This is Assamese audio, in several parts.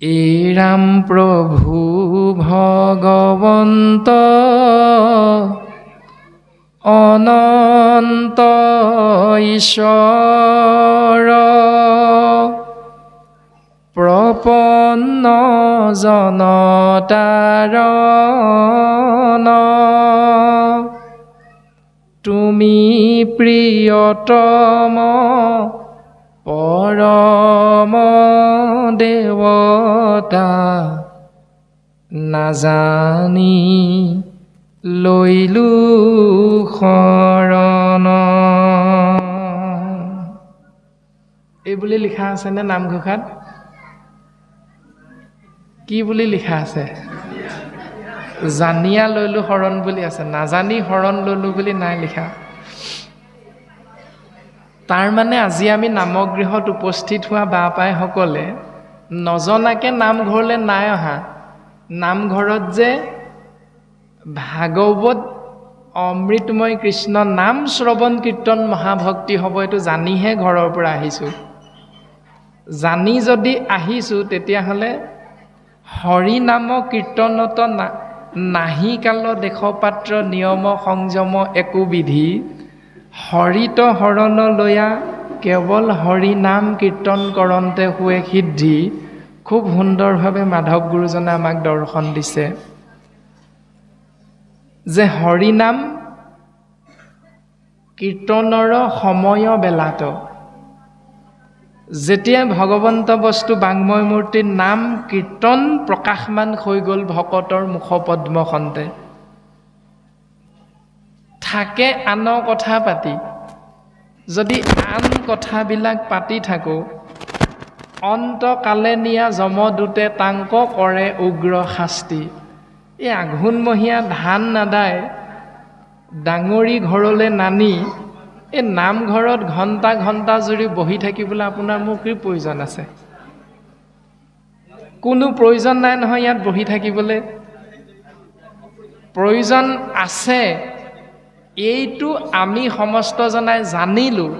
এই ৰাম প্ৰভু ভগৱন্ত অনন্ত ঈশ্বৰ প্ৰপন্ন জনতাৰণ তুমি প্ৰিয়তম পৰম দেৱতা নাজানি লৈলো শৰণ। এই বুলি লিখা আছেনে নামঘোষাত? কি বুলি লিখা আছে? জানিয়া লৈলো শৰণ বুলি আছে, নাজানি শৰণ লৈলো বুলি নাই লিখা। তাৰ মানে আজি আমি নামগৃহত উপস্থিত হোৱা বাপাইসকলে নজনাকে নামঘৰলৈ নাই অহা। নামঘৰত যে ভাগৱত অমৃতময় কৃষ্ণ নাম শ্ৰৱণ কীৰ্তন মহাভক্তি হ'ব এইটো জানিহে ঘৰৰ পৰা আহিছোঁ। জানি যদি আহিছোঁ তেতিয়াহ'লে হৰি নাম কীৰ্তনত নাহি কাল দেশপাত্ৰ নিয়ম সংযম একো বিধি হৰিত শৰণ লয়া কেৱল হৰি নাম কীৰ্তন কৰন্তে হোৱে সিদ্ধি। খুব সুন্দৰভাৱে মাধৱ গুৰুজনে আমাক দৰ্শন দিছে যে হৰিনাম কীৰ্তনৰ সময় বেলাত যেতিয়া ভগৱন্ত বস্তু বাংময় মূৰ্তিৰ নাম কীৰ্তন প্ৰকাশমান হৈ গ'ল ভকতৰ মুখপদ্মখনতে, থাকে আনৰ কথা পাতি, যদি আন কথাবিলাক পাতি থাকোঁ অন্তকালে নিয়া যমদূতে তাংক কৰে উগ্ৰ শাস্তি। এই আঘোণমহীয়া ধান নাদায় ডাঙৰি ঘৰলৈ নানি এই নামঘৰত ঘণ্টা ঘণ্টা জুৰি বহি থাকিবলৈ আপোনাৰ মোৰ কি প্ৰয়োজন আছে? কোনো প্ৰয়োজন নাই নহয় ইয়াত বহি থাকিবলৈ। প্ৰয়োজন আছে। এইটো আমি সমস্ত জনাই জানিলোঁ,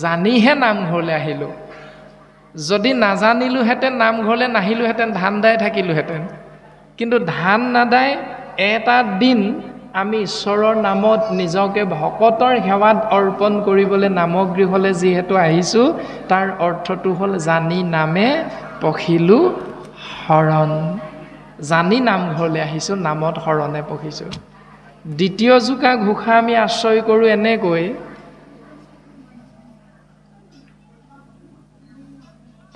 জানিহে নামঘৰলৈ আহিলোঁ। যদি নাজানিলোহেঁতেন নামঘৰলৈ নাহিলোহেঁতেন, ধান দাই থাকিলোহেঁতেন। কিন্তু ধান নাদাই এটা দিন আমি ঈশ্বৰৰ নামত নিজকে ভকতৰ সেৱাত অৰ্পণ কৰিবলৈ নামগৃহলৈ যিহেতু আহিছোঁ, তাৰ অৰ্থটো হ'ল জানি নামে পখিলোঁ শৰণ। জানি নামঘৰলৈ আহিছোঁ, নামত শৰণে পখিছোঁ। দ্বিতীয় জোকা ঘোষা আমি আশ্ৰয় কৰোঁ এনেকৈ,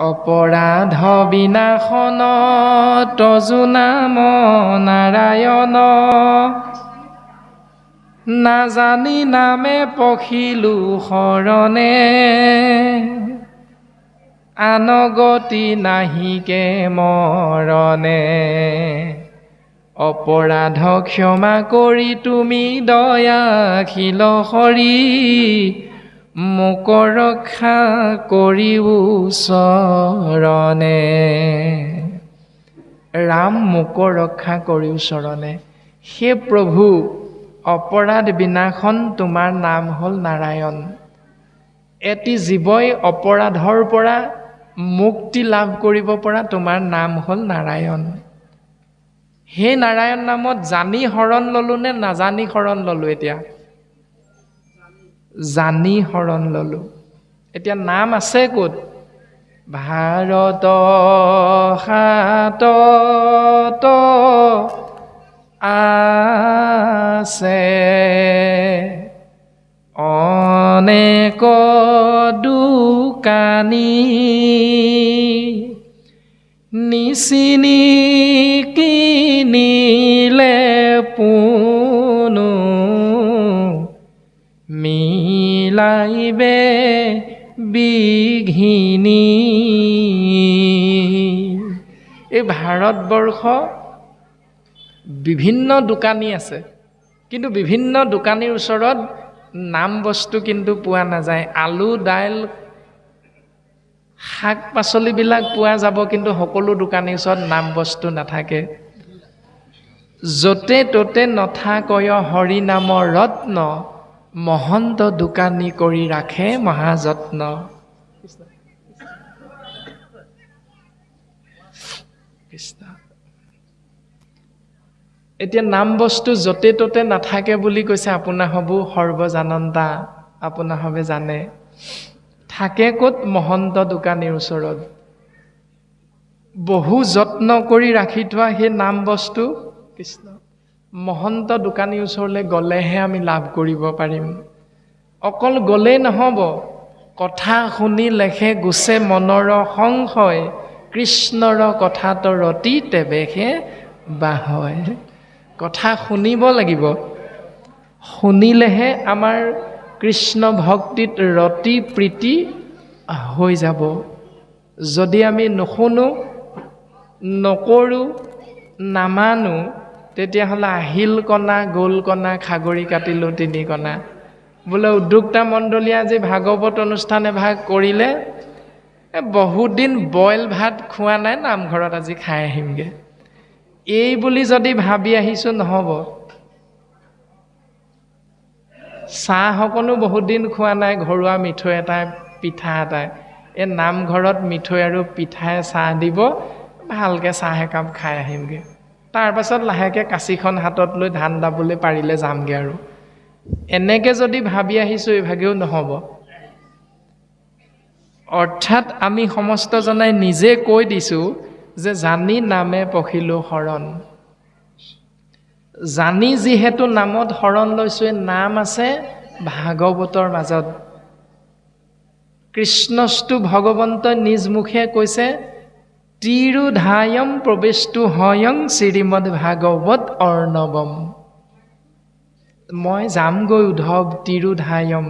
অপৰাধ বিনাশন তজু নাম নাৰায়ণ নাজানি নামে পখিলো শৰণে আনগতি নাহিকে মৰণে। অপৰাধ ক্ষমা কৰি তুমি দয়াশীল হৰি মোক ৰক্ষা কৰিও চৰণে। ৰাম মোক ৰক্ষা কৰিও চৰণে। হে প্ৰভু, অপৰাধ বিনাশন তোমাৰ নাম হ'ল নাৰায়ণ। এটি জীৱই অপৰাধৰ পৰা মুক্তি লাভ কৰিব পৰা তোমাৰ নাম হ'ল নাৰায়ণ। সেই নাৰায়ণ নামত জানি শৰণ ল'লোঁ নে নাজানি শৰণ ল'লোঁ? এতিয়া জানি শৰণ ল'লোঁ। এতিয়া নাম আছে ক'ত? ভাৰত হাতত আছে অনেক দোকানী নিচিনি কিনিলে পুনু মিলাইবে বিঘিনী। এই ভাৰতবৰ্ষ বিভিন্ন দোকানী আছে, কিন্তু বিভিন্ন দোকানীৰ ওচৰত নাম বস্তু কিন্তু পোৱা নাযায়। আলু দাইল শাক পাচলিবিলাক পোৱা যাব, কিন্তু সকলো দোকানীৰ ওচৰত নাম বস্তু নাথাকে। য'তে ত'তে নথাকয় হৰি নামৰ ৰত্ন মহন্ত দোকানী কৰি ৰাখে মহাযত্ন। কৃষ্ণ। এতিয়া নাম বস্তু য'তে ত'তে নাথাকে বুলি কৈছে আপোনা হবু সৰ্বজানন্তা, আপোনা হবে জানে। থাকে ক'ত? মহন্ত দোকানীৰ ওচৰত। বহু যত্ন কৰি ৰাখি থোৱা সেই নাম বস্তু কৃষ্ণ মহন্ত দোকানীৰ ওচৰলৈ গ'লেহে আমি লাভ কৰিব পাৰিম। অকল গ'লেই নহ'ব, কথা শুনি লেখে গুচে মনৰ সংশয়, কৃষ্ণৰ কথাত ৰতি তেৱেহে বাহয়। কথা শুনিব লাগিব, শুনিলেহে আমাৰ কৃষ্ণ ভক্তিত ৰতি প্ৰীতি হৈ যাব। যদি আমি নুশুনো, নকৰোঁ, নামানো, তেতিয়াহ'লে আহিল কণা গ'ল কণা খাগৰি কাটিলোঁ 3 কণা। বোলে উদ্যোক্তা মণ্ডলীয়ে আজি ভাগৱত অনুষ্ঠান এভাগ কৰিলে, বহুত দিন বইল ভাত খোৱা নাই, নামঘৰত আজি খাই আহিমগে, এই বুলি যদি ভাবি আহিছোঁ নহ'ব। চাহ অকণো বহুত দিন খোৱা নাই, ঘৰুৱা মিঠৈ এটা পিঠা এটাই, এই নামঘৰত মিঠৈ আৰু পিঠাই চাহ দিব, ভালকে চাহ একাপ খাই আহিমগে, তাৰ পাছত লাহেকে কাঁচিখন হাতত লৈ ধান দাবলৈ পাৰিলে যামগে আৰু। এনেকে যদি ভাবি আহিছোঁ এইভাগেও নহ'ব। অৰ্থাৎ আমি সমস্ত জনাই নিজে কৈ দিছোঁ যে জানি নামে পখিলো শৰণ। জানি যিহেতু নামত শৰণ লৈছোঁ, নাম আছে ভাগৱতৰ মাজত। কৃষ্ণস্তু ভগৱন্ত নিজ মুখে কৈছে, তিৰুধায়ম প্ৰৱেশটো হয়ং শ্ৰীমদ ভাগৱত অৰ্ণৱম। মই যামগৈ উদ্ধৱ তিৰুধায়ম,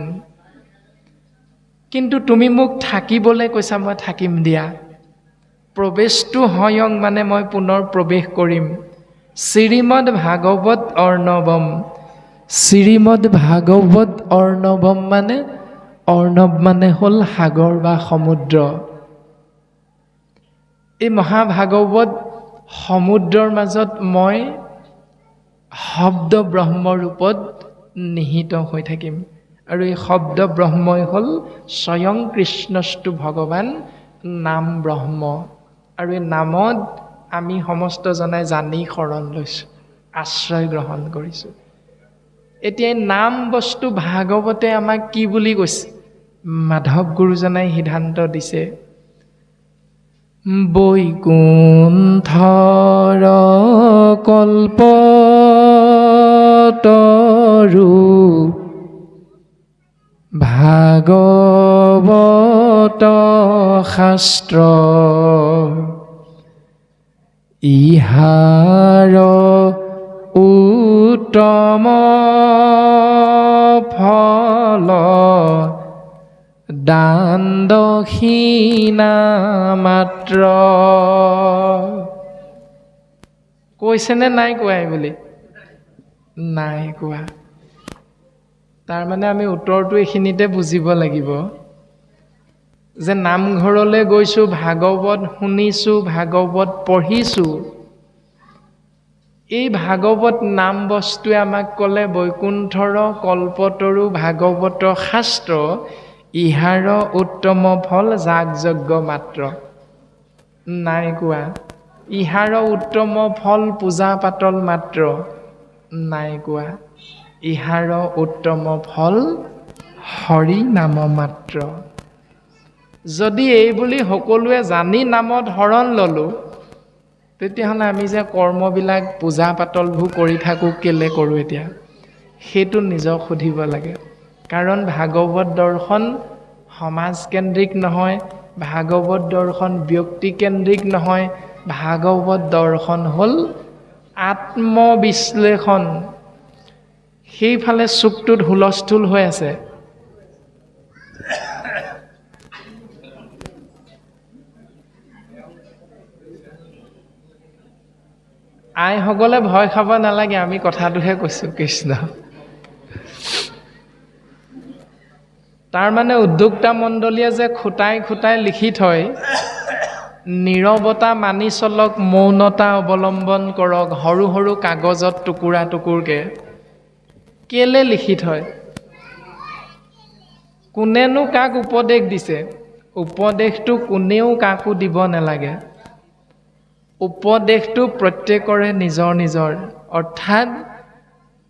কিন্তু তুমি মোক থাকিবলৈ কৈছা, মই থাকিম দিয়া। প্ৰৱেশটো হয়ং মানে মই পুনৰ প্ৰৱেশ কৰিম। শ্ৰীমদ ভাগৱত অৰ্ণৱম, শ্ৰীমদ ভাগৱত অৰ্ণৱম মানে, অৰ্ণৱ মানে হ'ল সাগৰ বা সমুদ্ৰ। এই মহাভাগৱত সমুদ্ৰৰ মাজত মই শব্দ ব্ৰহ্ম ৰূপত নিহিত হৈ থাকিম, আৰু এই শব্দ ব্ৰহ্মই হ'ল স্বয়ং কৃষ্ণস্তু ভগৱান নাম ব্ৰহ্ম। আৰু এই নামত আমি সমস্ত জনাই জানি শৰণ লৈছোঁ, আশ্ৰয় গ্ৰহণ কৰিছোঁ। এতিয়া এই নাম বস্তু ভাগৱতে আমাক কি বুলি কৈছে? মাধৱ গুৰুজনাই সিদ্ধান্ত দিছে, বৈকুণ্ঠৰ কল্পতৰু ভাগৱত শাস্ত্ৰ, ইহাৰ উত্তম ফল দান দক্ষিণা মাত্ৰ। কৈছেনে নাই কোৱাই বুলি? নাই কোৱা। তাৰমানে আমি উত্তৰটো এইখিনিতে বুজিব লাগিব যে নামঘৰলৈ গৈছোঁ, ভাগৱত শুনিছোঁ, ভাগৱত পঢ়িছোঁ। এই ভাগৱত নাম বস্তুৱে আমাক ক'লে বৈকুণ্ঠৰ কল্পতৰু ভাগৱত শাস্ত্ৰ, ইহাৰ উত্তম ফল যাগযজ্ঞ মাত্ৰ। নাই কোৱা। ইহাৰ উত্তম ফল পূজা পাতল মাত্ৰ। নাই কোৱা। ইহাৰ উত্তম ফল হৰি নাম মাত্ৰ। যদি এই বুলি সকলোৱে জানি নামত শৰণ ল'লোঁ, তেতিয়াহ'লে আমি যে কৰ্মবিলাক পূজা পাতলবোৰ কৰি থাকোঁ, কেলে কৰোঁ এতিয়া? সেইটো নিজক সুধিব লাগে। কাৰণ ভাগৱত দৰ্শন সমাজকেন্দ্ৰিক নহয়, ভাগৱত দৰ্শন ব্যক্তিকেন্দ্ৰিক নহয়, ভাগৱত দৰ্শন হ'ল আত্মবিশ্লেষণ। সেইফালে চুকটোত হুলস্থুল হৈ আছে। আইসকলে ভয় খাব নালাগে, আমি কথাটোহে কৈছোঁ। কৃষ্ণ। তাৰমানে উদ্যোক্তা মণ্ডলীয়ে যে খুটাই খুটাই লিখি থয়, নীৰৱতা মানি চলক, মৌনতা অৱলম্বন কৰক, সৰু সৰু কাগজত টুকুৰা টুকুৰকে কেলে লিখি থয়? কোনেনো কাক উপদেশ দিছে? উপদেশটো কোনেও কাকো দিব নালাগে। উপদেশটো প্ৰত্যেকৰে নিজৰ নিজৰ, অৰ্থাৎ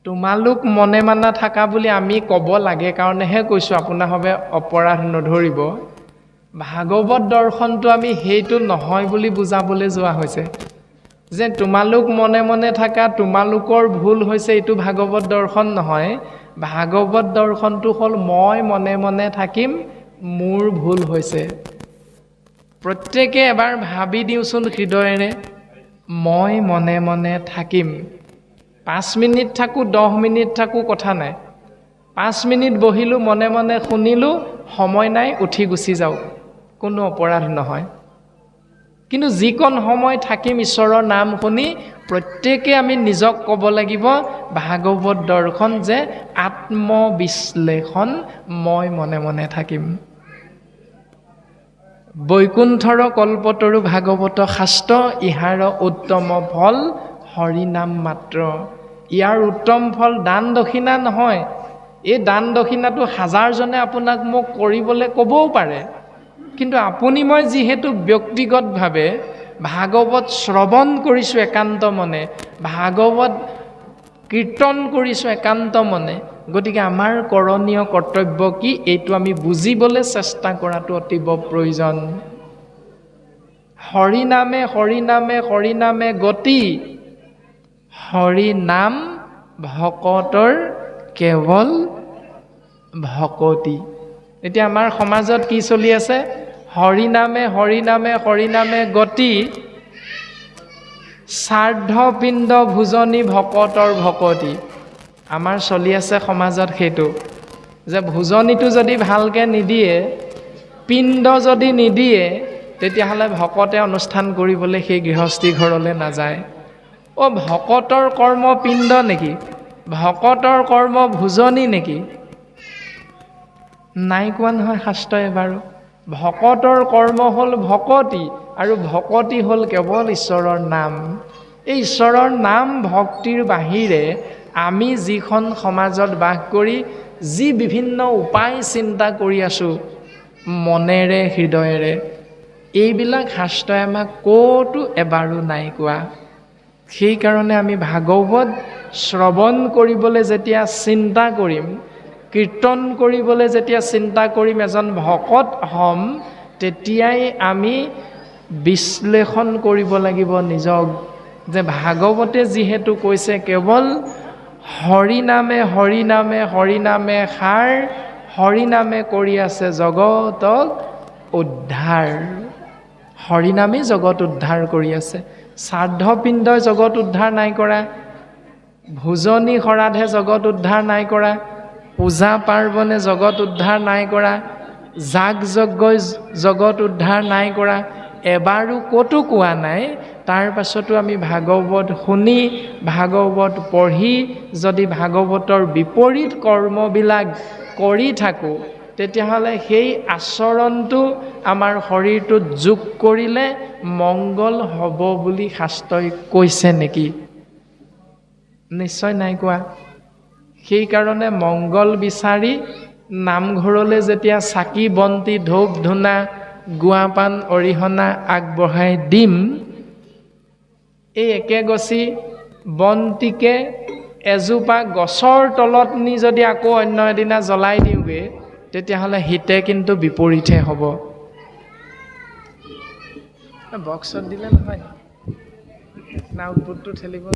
তোমালোক মনে মানা থাকা বুলি আমি ক'ব লাগে কাৰণেহে কৈছোঁ, আপোনাৰভাৱে অপৰাধ নধৰিব। ভাগৱত দৰ্শনটো আমি সেইটো নহয় বুলি বুজাবলৈ যোৱা হৈছে, যে তোমালোক মনে মনে থাকা, তোমালোকৰ ভুল হৈছে, এইটো ভাগৱত দৰ্শন নহয়। ভাগৱত দৰ্শনটো হ'ল মই মনে মনে থাকিম, মোৰ ভুল হৈছে। প্ৰত্যেকে এবাৰ ভাবি দিওঁচোন হৃদয়েৰে, মই মনে মনে থাকিম। 5 মিনিট থাকোঁ, 10 মিনিট থাকোঁ, কথা নাই। 5 মিনিট বহিলোঁ, মনে মনে শুনিলোঁ, সময় নাই, উঠি গুচি যাওঁ, কোনো অপৰাধ নহয়। কিন্তু যিকণ সময় থাকিম ঈশ্বৰৰ নাম শুনি, প্ৰত্যেকে আমি নিজক ক'ব লাগিব ভাগৱত দৰ্শন, যে আত্মবিশ্লেষণ, মই মনে মনে থাকিম। বৈকুণ্ঠৰ কল্পতৰু ভাগৱত শাস্ত্ৰ, ইহাৰ উত্তম ফল হৰি নাম মাত্ৰ। ইয়াৰ উত্তম ফল দান দক্ষিণা নহয়। এই দান দক্ষিণাটো হাজাৰজনে আপোনাক মোক কৰিবলৈ ক'বও পাৰে, কিন্তু আপুনি মই যিহেতু ব্যক্তিগতভাৱে ভাগৱত শ্ৰৱণ কৰিছোঁ একান্ত মনে, ভাগৱত কীৰ্তন কৰিছোঁ একান্ত মনে, গতিকে আমাৰ কৰণীয় কৰ্তব্য কি, এইটো আমি বুজিবলৈ চেষ্টা কৰাটো অতীৱ প্ৰয়োজন। হৰি নামে হৰি নামে হৰি নামে গতি, হৰি নাম ভকতৰ কেৱল ভকতি। এতিয়া আমাৰ সমাজত কি চলি আছে? হৰি নামে হৰি নামে হৰি নামে গতি, শ্ৰাদ্ধপিণ্ড ভোজনী ভকতৰ ভকতি। আমাৰ চলি আছে সমাজত সেইটো, যে ভোজনীটো যদি ভালকৈ নিদিয়ে, পিণ্ড যদি নিদিয়ে, তেতিয়াহ'লে ভকতে অনুষ্ঠান কৰিবলৈ সেই গৃহস্থী ঘৰলৈ নাযায়। ভকতৰ কৰ্ম পিণ্ড নেকি? ভকতৰ কৰ্ম ভোজনী নেকি? নাই কোৱা নহয় শাস্ত্ৰই বাৰু। ভকতৰ কৰ্ম হ'ল ভকতি, আৰু ভকতি হ'ল কেৱল ঈশ্বৰৰ নাম। এই ঈশ্বৰৰ নাম ভক্তিৰ বাহিৰে আমি যিখন সমাজত বাস কৰি যি বিভিন্ন উপায় চিন্তা কৰি আছোঁ মনেৰে হৃদয়েৰে, এইবিলাক শাস্ত্ৰই আমাক ক'তো এবাৰো নাই কোৱা। সেইকাৰণে আমি ভাগৱত শ্ৰৱণ কৰিবলৈ যেতিয়া চিন্তা কৰিম, কীৰ্তন কৰিবলৈ যেতিয়া চিন্তা কৰিম, এজন ভকত হ'ম, তেতিয়াই আমি বিশ্লেষণ কৰিব লাগিব নিজক, যে ভাগৱতে যিহেতু কৈছে কেৱল হৰি নামে হৰি নামে হৰি নামে সাৰ, হৰি নামে কৰি আছে জগতক উদ্ধাৰ। হৰি নামেই জগত উদ্ধাৰ কৰি আছে। শ্ৰাদ্ধপিণ্ডই জগত উদ্ধাৰ নাই কৰা, ভোজনী শৰাধে জগত উদ্ধাৰ নাই কৰা, পূজা পাৰ্বণে জগত উদ্ধাৰ নাই কৰা, যাগ যজ্ঞই জগত উদ্ধাৰ নাই কৰা, এবাৰো ক'তো কোৱা নাই। তাৰ পাছতো আমি ভাগৱত শুনি, ভাগৱত পঢ়ি যদি ভাগৱতৰ বিপৰীত কৰ্মবিলাক কৰি থাকোঁ, তেতিয়াহ'লে সেই আচৰণটো আমাৰ শৰীৰটোত যোগ কৰিলে মংগল হ'ব বুলি শাস্ত্ৰই কৈছে নেকি? নিশ্চয় নাই কোৱা। সেইকাৰণে মংগল বিচাৰি নামঘৰলৈ যেতিয়া চাকি বন্তি ধূপ ধূনা গুৱা পাণ অৰিহণা আগবঢ়াই দিম, এই একেগছি বন্তিকে এজোপা গছৰ তলত নি যদি আকৌ অন্য এদিনা জ্বলাই দিওঁগৈ, তেতিয়াহ'লে হিতে কিন্তু বিপৰীতহে হ'ব। বক্সত দিলে নহয় না, আউটপুটটো ঠেলিব।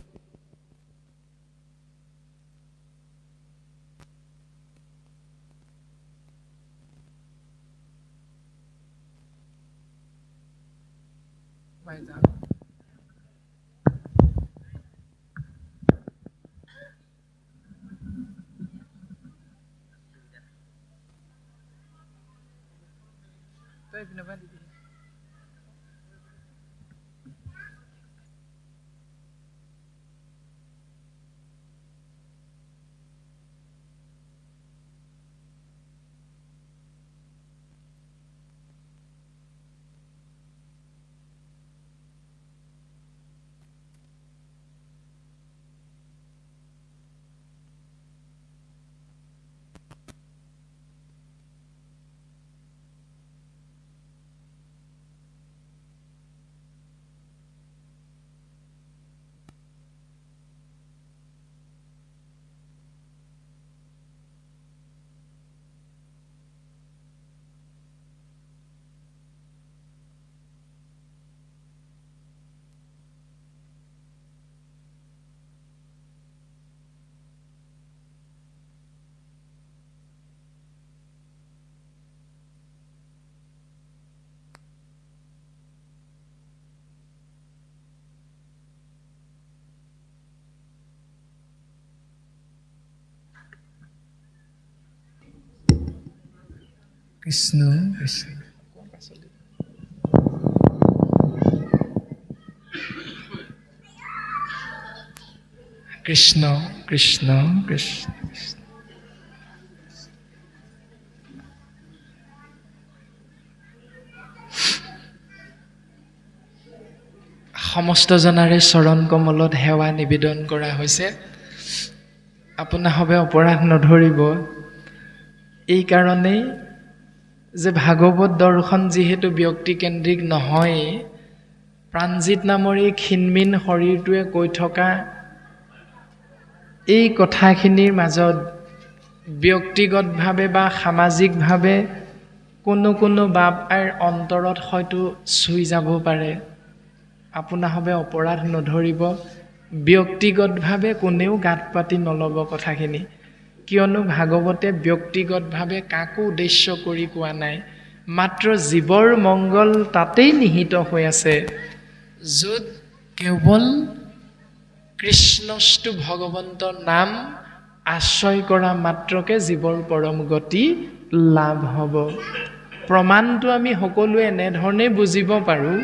কৃষ্ণ কৃষ্ণ কৃষ্ণ কৃষ্ণ কৃষ্ণ কৃষ্ণ। সমস্ত জনাৰে চৰণ কমলত সেৱা নিবেদন কৰা হৈছে। আপোনাৰ সবে অপৰাধ নধৰিব, এই কাৰণেই যে ভাগৱত দৰ্শন যিহেতু ব্যক্তিকেন্দ্ৰিক নহয়, প্ৰাণজিৎ নামৰ এই ক্ষীণমিন শৰীৰটোৱে কৈ থকা এই কথাখিনিৰ মাজত ব্যক্তিগতভাৱে বা সামাজিকভাৱে কোনো বাপ আইৰ অন্তৰত হয়তো চুই যাব পাৰে। আপোনাৰ সবে অপৰাধ নধৰিব, ব্যক্তিগতভাৱে কোনেও গাত পাতি নল'ব কথাখিনি, কিয়নো ভাগৱতে ব্যক্তিগতভাৱে কাকো উদ্দেশ্য কৰি কোৱা নাই, মাত্ৰ জীৱৰ মংগল তাতেই নিহিত হৈ আছে, য'ত কেৱল কৃষ্ণস্তু ভগৱন্তৰ নাম আশ্ৰয় কৰা মাত্ৰকে জীৱৰ পৰম গতি লাভ হ'ব। প্ৰমাণটো আমি সকলোৱে এনেধৰণেই বুজিব পাৰোঁ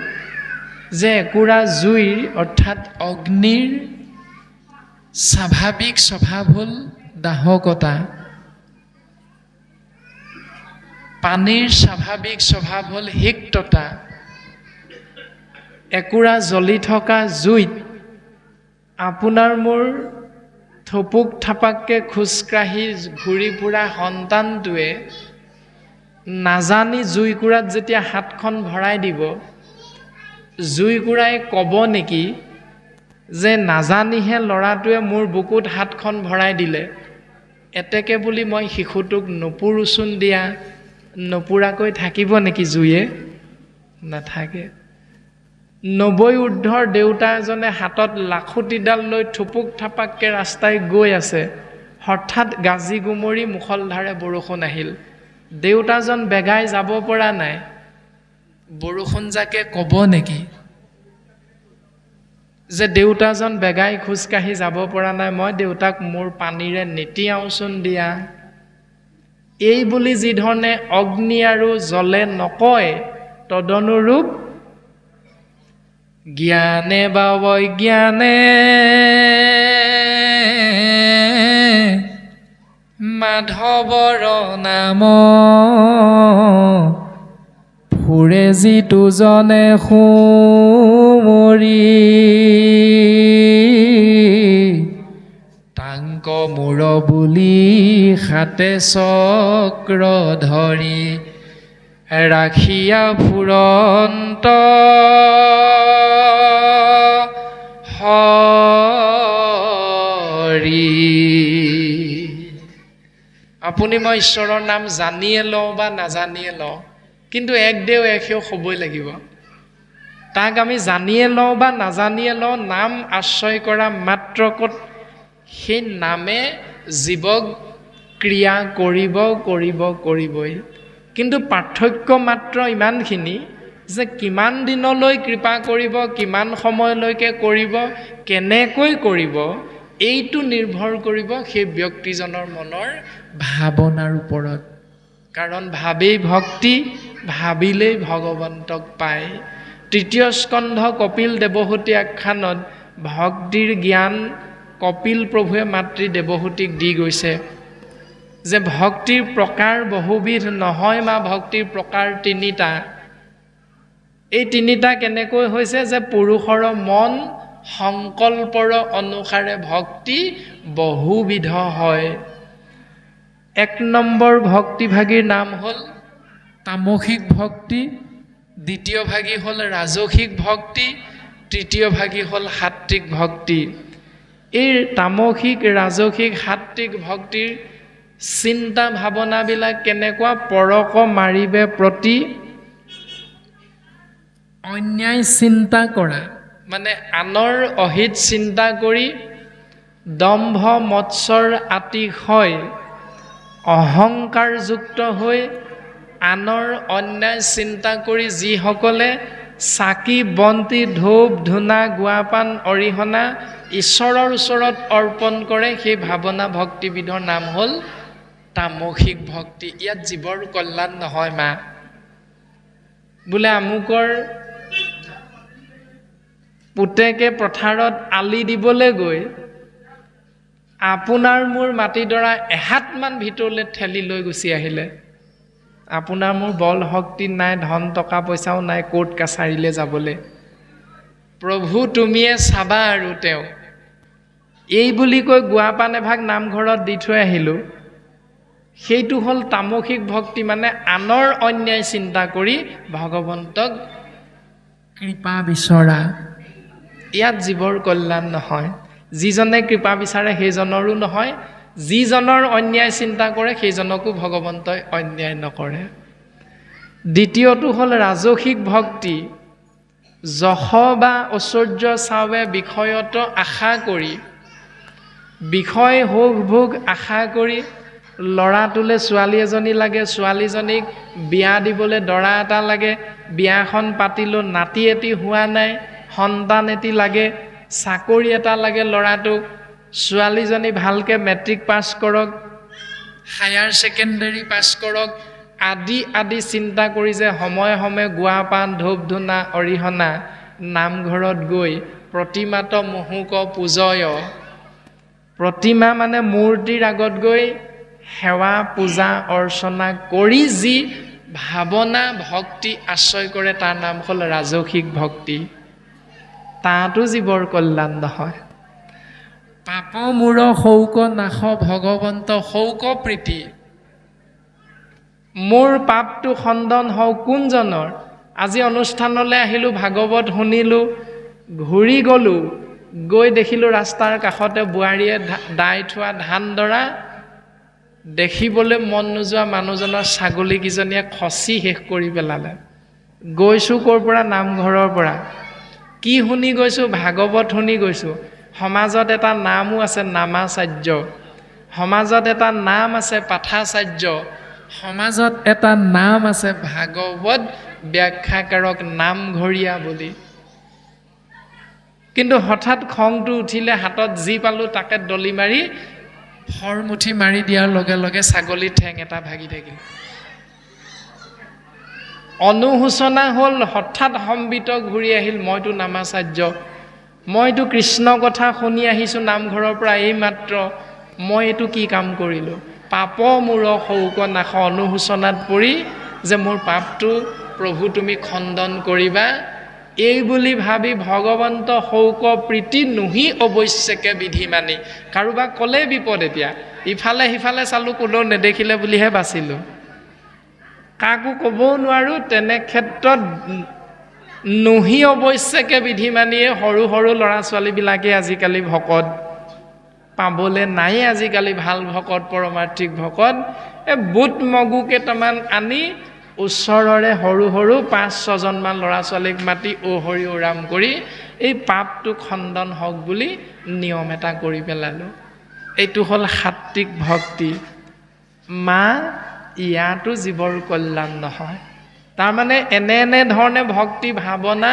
যে একুৰা জুইৰ অৰ্থাৎ অগ্নিৰ স্বাভাৱিক স্বভাৱ হ'ল দাহকতা, পানীৰ স্বাভাৱিক স্বভাৱ হ'ল সিক্ততা। একুৰা জ্বলি থকা জুইত আপোনাৰ মোৰ থপুক থাপাককৈ খোজকাঢ়ি ঘূৰি ফুৰা সন্তানটোৱে নাজানি জুইকুৰাত যেতিয়া হাতখন ভৰাই দিব, জুইকুৰাই ক'ব নেকি যে নাজানিহে ল'ৰাটোৱে মোৰ বুকুত হাতখন ভৰাই দিলে, এতেকে বুলি মই শিশুটোক নুপুৰোচোন দিয়া, নুপুৰাকৈ থাকিব নেকি জুইয়ে? নাথাকে। 90 ঊৰ্ধৰ দেউতা এজনে হাতত লাখুটিডাল লৈ থুপুক থাপাককৈ ৰাস্তাই গৈ আছে, হঠাৎ গাজি গুমৰি মুখলধাৰে বৰষুণ আহিল, দেউতাজন বেগাই যাব পৰা নাই, বৰষুণ জাকে ক'ব নেকি যে দেউতাজন বেগাই খোজকাঢ়ি যাব পৰা নাই, মই দেউতাক মোৰ পানীৰে নিতিয়াওচোন দিয়া? এই বুলি যিধৰণে অগ্নি আৰু জলে নকয়, তদনুৰূপ জ্ঞানে বা অজ্ঞানে মাধৱৰ নাম ফুৰে যিটো জনে সুমৰি, তাংক মূৰ বুলি হাতে চক্ৰ ধৰি ৰাখিয়া ফুৰন্ত হৰি। আপুনি মই ঈশ্বৰৰ নাম জানিয়ে লওঁ বা নাজানিয়ে লওঁ, কিন্তু এক দেও এক সেও হ'বই লাগিব। তাক আমি জানিয়ে লওঁ বা নাজানিয়ে লওঁ, নাম আশ্ৰয় কৰা মাত্ৰকত সেই নামে জীৱক ক্ৰিয়া কৰিবই। কিন্তু পাৰ্থক্য মাত্ৰ ইমানখিনি যে কিমান দিনলৈ কৃপা কৰিব, কিমান সময়লৈকে কৰিব, কেনেকৈ কৰিব, এইটো নিৰ্ভৰ কৰিব সেই ব্যক্তিজনৰ মনৰ ভাৱনাৰ ওপৰত। কাৰণ ভাৱেই ভক্তি, ভাবিলেই ভগৱন্তক পায়। ৩য় স্কন্ধ কপিল দেৱহূতি আখ্যানত ভক্তিৰ জ্ঞান কপিল প্ৰভুৱে মাতৃ দেৱহূতিক দি গৈছে যে ভক্তিৰ প্ৰকাৰ বহুবিধ নহয়, মা ভক্তিৰ প্ৰকাৰ 3টা। এই 3টা কেনেকৈ হৈছে যে পুৰুষৰ মন সংকল্পৰ অনুসাৰে ভক্তি বহুবিধ হয়। 1 নম্বৰ ভক্তিভাগীৰ নাম হ'ল তামসিক ভক্তি, 2য় ভাগী হ'ল ৰাজসিক ভক্তি, 3য় ভাগী হ'ল সাত্ত্বিক ভক্তি। এই তামসিক, ৰাজসিক, সাত্ত্বিক ভক্তিৰ চিন্তা ভাৱনাবিলাক কেনেকুৱা? পৰক মাৰিবে প্ৰতি অন্যায় চিন্তা কৰা, মানে আনৰ অহিত চিন্তা কৰি দম্ভ মৎসৰ আতিশয় অহংকাৰযুক্ত হৈ আনৰ অন্যায় চিন্তা কৰি যিসকলে চাকি বন্তি ধূপ ধূনা গুৱাপান অৰিহণা ঈশ্বৰৰ ওচৰত অৰ্পণ কৰে, সেই ভাৱনা ভক্তিবিধৰ নাম হ'ল তামসিক ভক্তি। ইয়াত জীৱৰ কল্যাণ নহয় মা। বোলে আমুকৰ পুতেকে পথাৰত আলি দিবলৈ গৈ আপোনাৰ মোৰ মাটিডৰা এহাতমান ভিতৰলৈ ঠেলি লৈ গুচি আহিলে। আপোনাৰ মোৰ বল শক্তি নাই, ধন টকা পইচাও নাই কোৰ্ট কাছাৰীলৈ যাবলৈ। প্ৰভু তুমিয়ে চাবা আৰু তেওঁ। এই বুলি কৈ গুৱাপান এভাগ নামঘৰত দি থৈ আহিলোঁ। সেইটো হ'ল তামসিক ভক্তি, মানে আনৰ অন্যায় চিন্তা কৰি ভগৱন্তক কৃপা বিচৰা। ইয়াত জীৱৰ কল্যাণ নহয়। যিজনে কৃপা বিচাৰে সেইজনৰো নহয়, যিজনৰ অন্যায় চিন্তা কৰে সেইজনকো ভগৱন্তই অন্যায় নকৰে। দ্বিতীয়টো হ'ল ৰাজসিক ভক্তি। যশ বা ঐশ্বৰ্য চাৱে বিষয়ত আশা কৰি, বিষয় সুখ ভোগ আশা কৰি, ল'ৰাটোলৈ ছোৱালী এজনী লাগে, ছোৱালীজনীক বিয়া দিবলৈ দৰা এটা লাগে, বিয়াখন পাতিলোঁ, নাতি এটি হোৱা নাই, সন্তান এটি লাগে, চাকৰি এটা লাগে ল'ৰাটোক, ছোৱালীজনী ভালকৈ মেট্ৰিক পাছ কৰক, হায়াৰ ছেকেণ্ডেৰী পাছ কৰক, আদি আদি চিন্তা কৰি যে সময়ে সময়ে গুৱাপান ধূপ ধূনা অৰিহণা নামঘৰত গৈ প্ৰতিমাত মুহুক পূজয়, প্ৰতিমা মানে মূৰ্তিৰ আগত গৈ সেৱা পূজা অৰ্চনা কৰি যি ভাৱনা ভক্তি আশ্ৰয় কৰে তাৰ নাম হ'ল ৰাজসিক ভক্তি। তাতো জীৱৰ কল্যাণ নহয়। পাপ মূৰ শৌক নাশ ভগৱন্ত শৌক প্ৰীতি। মোৰ পাপটো খণ্ডন হওক কোনজনৰ? আজি অনুষ্ঠানলৈ আহিলোঁ, ভাগৱত শুনিলোঁ, ঘূৰি গ'লোঁ, গৈ দেখিলোঁ ৰাস্তাৰ কাষতে বোৱাৰীয়ে দাই থোৱা ধানডৰা, দেখিবলৈ মন নোযোৱা মানুহজনৰ ছাগলীকেইজনীয়ে খচি শেষ কৰি পেলালে। গৈছোঁ ক'ৰ পৰা? নামঘৰৰ পৰা। কি শুনি গৈছোঁ? ভাগৱত শুনি গৈছোঁ। সমাজত এটা নামো আছে নামাচাৰ্য, সমাজত এটা নাম আছে পাঠাচাৰ্য, সমাজত এটা নাম আছে ভাগৱত ব্যাখ্যাকাৰক নামঘৰীয়া বুলি। কিন্তু হঠাৎ খংটো উঠিলে, হাতত যি পালোঁ তাকে দলি মাৰি ফৰমুঠি মাৰি দিয়াৰ লগে লগে ছাগলীৰ ঠেং এটা ভাগি থাকিল। অনুশোচনা হ'ল, হঠাৎ সম্বিত ঘূৰি আহিল, মইতো নামাচাৰ্য, মইতো কৃষ্ণ কথা শুনি আহিছোঁ নামঘৰৰ পৰা এইমাত্ৰ, মই এইটো কি কাম কৰিলোঁ? পাপ মূৰ শৌক নাশ, অনুশোচনাত পৰি যে মোৰ পাপটো প্ৰভু তুমি খণ্ডন কৰিবা, এই বুলি ভাবি ভগৱন্ত শৌক প্ৰীতি নুহি অৱশ্যকে বিধি মানি। কাৰোবাক ক'লে বিপদ। এতিয়া ইফালে সিফালে চালোঁ, কোনেও নেদেখিলে বুলিহে বাচিলোঁ, কাকো ক'বও নোৱাৰোঁ। তেনে ক্ষেত্ৰত নুহি অৱশ্যকে বিধি মানিয়ে সৰু সৰু ল'ৰা ছোৱালীবিলাকে আজিকালি ভকত পাবলৈ নাই। আজিকালি ভাল ভকত, পৰমাৰ্থিক ভকত, বুট মগু কেইটামান আনি ওচৰৰে সৰু সৰু 5-6জনমান ল'ৰা ছোৱালীক মাতি অ হৰি অ ৰাম কৰি এই পাপটো খণ্ডন হওক বুলি নিয়ম এটা কৰি পেলালোঁ। এইটো হ'ল সাত্বিক ভক্তি। মা, ইয়াতো জীৱৰ কল্যাণ নহয়। তাৰমানে এনে ধৰণে ভক্তি ভাৱনা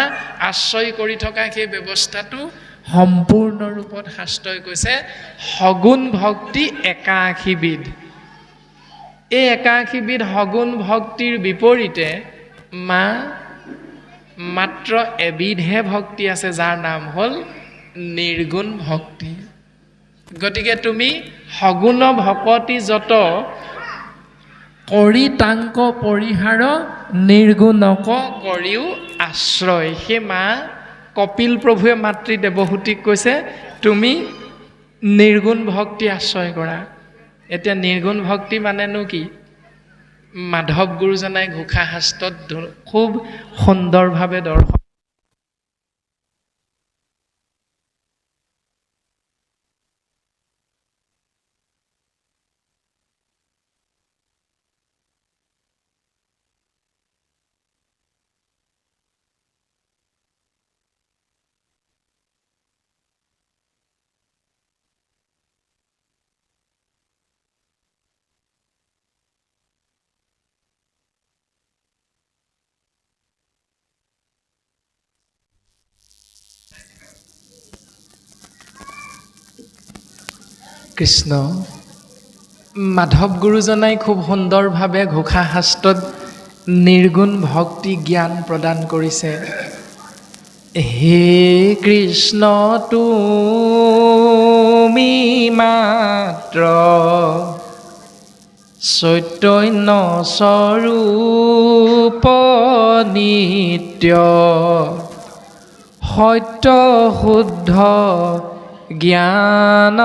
আশ্ৰয় কৰি থকা সেই ব্যৱস্থাটো সম্পূৰ্ণ ৰূপত শাস্ত্ৰই কৈছে সগুণ ভক্তি 81বিধ। এই 81বিধ সগুণ ভক্তিৰ বিপৰীতে মা মাত্ৰ এবিধহে ভক্তি আছে, যাৰ নাম হ'ল নিৰ্গুণ ভক্তি। গতিকে তুমি সগুণ ভকতি যত কৰি তাংক পৰিহাৰ, নিৰ্গুণক কৰিও আশ্ৰয়। সেই মা কপিল প্ৰভুৱে মাতৃ দেৱহূতিক কৈছে তুমি নিৰ্গুণ ভক্তি আশ্ৰয় কৰা। এতিয়া নিৰ্গুণ ভক্তি মানেনো কি? মাধৱ গুৰুজনাই ঘোষা শাস্ত্ৰত খুব সুন্দৰভাৱে দৰ্শন কৃষ্ণ মাধৱ গুৰুজনাই খুব সুন্দৰভাৱে ঘোষা শাস্ত্ৰত নিৰ্গুণ ভক্তি জ্ঞান প্ৰদান কৰিছে। হে কৃষ্ণ তুমি মাত্ৰ চৈতন্য স্বৰূপ নিত্য সত্য শুদ্ধ জ্ঞান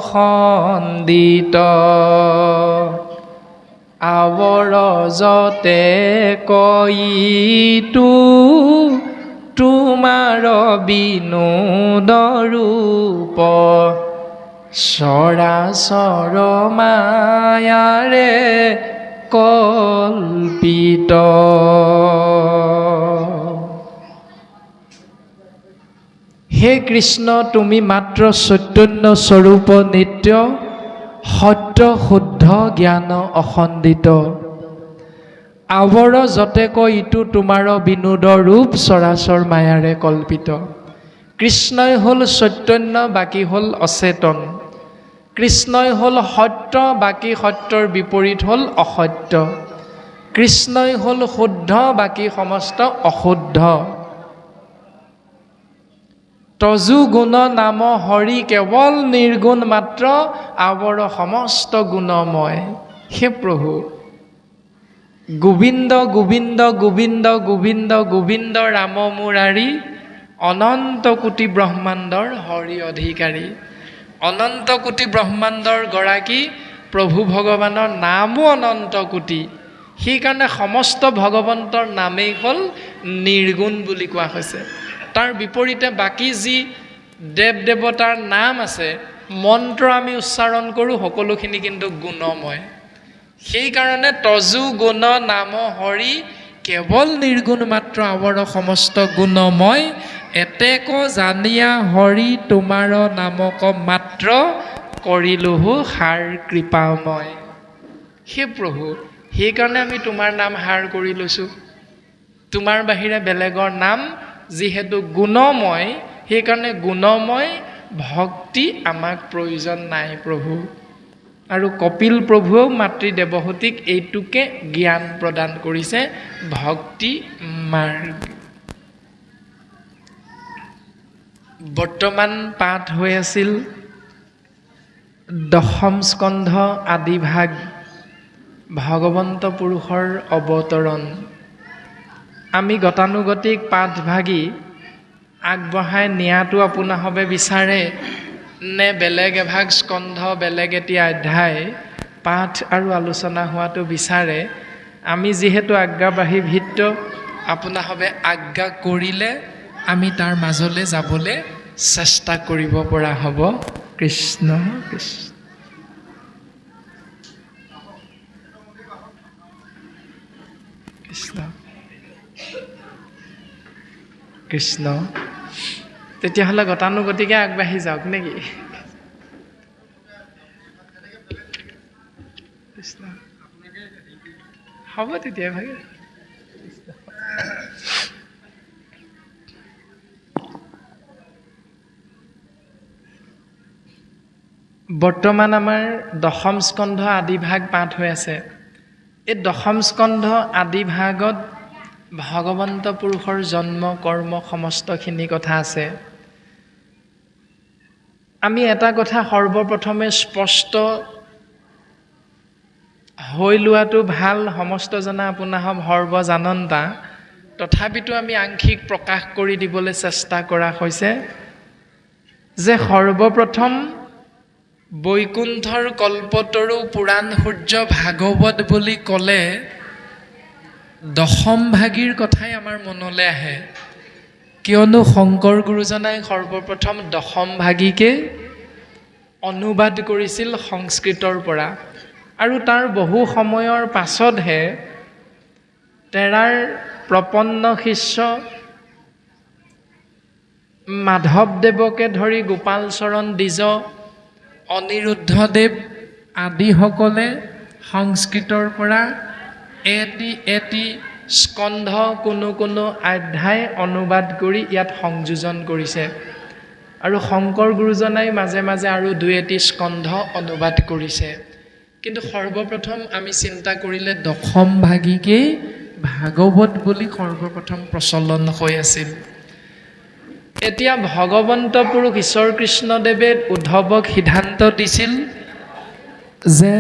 সন্দিত আৱৰজতে কৈতো তোমাৰ বিনোদ ৰূপ চৰাচৰ মায়াৰে কল্পিত। হে কৃষ্ণ তুমি মাত্ৰ চৈতন্য স্বৰূপ নিত্য সত্য শুদ্ধ জ্ঞান অসন্দিত আৱৰ যতেক ইটো তোমাৰ বিনোদ ৰূপ চৰাচৰ মায়াৰে কল্পিত। কৃষ্ণই হ'ল চৈতন্য, বাকী হ'ল অচেতন। কৃষ্ণই হ'ল সত্য, বাকী সত্যৰ বিপৰীত হ'ল অসত্য। কৃষ্ণই হ'ল শুদ্ধ, বাকী সমস্ত অশুদ্ধ। তজু গুণ নাম হৰি কেৱল নিৰ্গুণ মাত্ৰ আৱৰ সমস্ত গুণময়। হে প্ৰভু গোবিন্দ গোবিন্দ গোবিন্দ গোবিন্দ গোবিন্দ ৰাম মুৰাৰী অনন্ত কোটি ব্ৰহ্মাণ্ডৰ হৰি অধিকাৰী। অনন্ত কোটি ব্ৰহ্মাণ্ডৰ গৰাকী প্ৰভু ভগৱানৰ নামো অনন্ত কোটি। সেইকাৰণে সমস্ত ভগৱন্তৰ নামেই হ'ল নিৰ্গুণ বুলি কোৱা হৈছে। তাৰ বিপৰীতে বাকী যি দেৱ দেৱতাৰ নাম আছে, মন্ত্ৰ আমি উচ্চাৰণ কৰোঁ, সকলোখিনি কিন্তু গুণময়। সেইকাৰণে তজু গুণ নাম হৰি কেৱল নিৰ্গুণ মাত্ৰ আৱৰ সমস্ত গুণময় এতেক জানিয়া হৰি তোমাৰ নামক মাত্ৰ কৰিলোহু সাৰ কৃপাময়। হে প্ৰভু সেইকাৰণে আমি তোমাৰ নাম সাৰ কৰি লৈছোঁ। তোমাৰ বাহিৰে বেলেগৰ নাম যিহেতু গুণময়, সেইকাৰণে গুণময় ভক্তি আমাক প্ৰয়োজন নাই প্ৰভু। আৰু কপিল প্ৰভুৱেও মাতৃ দেৱহতীক এইটোকে জ্ঞান প্ৰদান কৰিছে, ভক্তি মাৰ্গ। বৰ্তমান পাঠ হৈ আছিল দশম স্কন্ধ আদিভাগ, ভগৱন্ত পুৰুষৰ অৱতৰণ। আমি গতানুগতিক পাঠভাগি আগবঢ়াই নিয়াটো আপোনাসৱে বিচাৰে নে বেলেগ এভাগ স্কন্ধ, বেলেগ এটি অধ্যায় পাঠ আৰু আলোচনা হোৱাটো বিচাৰে? আমি যিহেতু আজ্ঞাবাহী ভিত্ত, আপোনাসৱে আজ্ঞা কৰিলে আমি তাৰ মাজলৈ যাবলৈ চেষ্টা কৰিব পৰা হ'ব। কৃষ্ণ কৃষ্ণ। কৃষ্ণ কৃষ্ণ। তেতিয়াহ'লে গতানুগতিকে আগবাঢ়ি যাওক নেকি? কৃষ্ণ হ'ব তেতিয়া ভাগে। বৰ্তমান আমাৰ দশম স্কন্ধ আদিভাগ পাঠ হৈ আছে। এই দশম স্কন্ধ আদিভাগত ভগৱন্ত পুৰুষৰ জন্ম কৰ্ম সমস্তখিনি কথা আছে। আমি এটা কথা সৰ্বপ্ৰথমে স্পষ্ট হৈ লোৱাটো ভাল। সমস্ত জনা আপোনাসৱ সৰ্বজানন্তা, তথাপিতো আমি আংশিক প্ৰকাশ কৰি দিবলৈ চেষ্টা কৰা হৈছে যে সৰ্বপ্ৰথম বৈকুণ্ঠৰ কল্পতৰু পুৰাণ সূৰ্য ভাগৱত বুলি ক'লে দশম ভাগীৰ কথাই আমাৰ মনলৈ আহে। কিয়নো শংকৰ গুৰুজনাই সৰ্বপ্ৰথম দশম ভাগীকে অনুবাদ কৰিছিল সংস্কৃতৰ পৰা, আৰু তাৰ বহু সময়ৰ পাছতহে তেৰাৰ প্ৰপন্ন শিষ্য মাধৱদেৱকে ধৰি গোপাল চৰণ দ্বিজ, অনিৰুদ্ধদেৱ আদিসকলে সংস্কৃতৰ পৰা এটি এটি স্কন্ধ, কোনো কোনো অধ্যায় অনুবাদ কৰি ইয়াত সংযোজন কৰিছে। আৰু শংকৰ গুৰুজনাই মাজে মাজে আৰু দুই এটি স্কন্ধ অনুবাদ কৰিছে। কিন্তু সৰ্বপ্ৰথম আমি চিন্তা কৰিলে দশম ভাগিকেই ভাগৱত বুলি সৰ্বপ্ৰথম প্ৰচলন হৈ আছিল। এতিয়া ভগৱন্ত পুৰুষ ঈশ্বৰ কৃষ্ণদেৱে উদ্ধৱক সিদ্ধান্ত দিছিল যে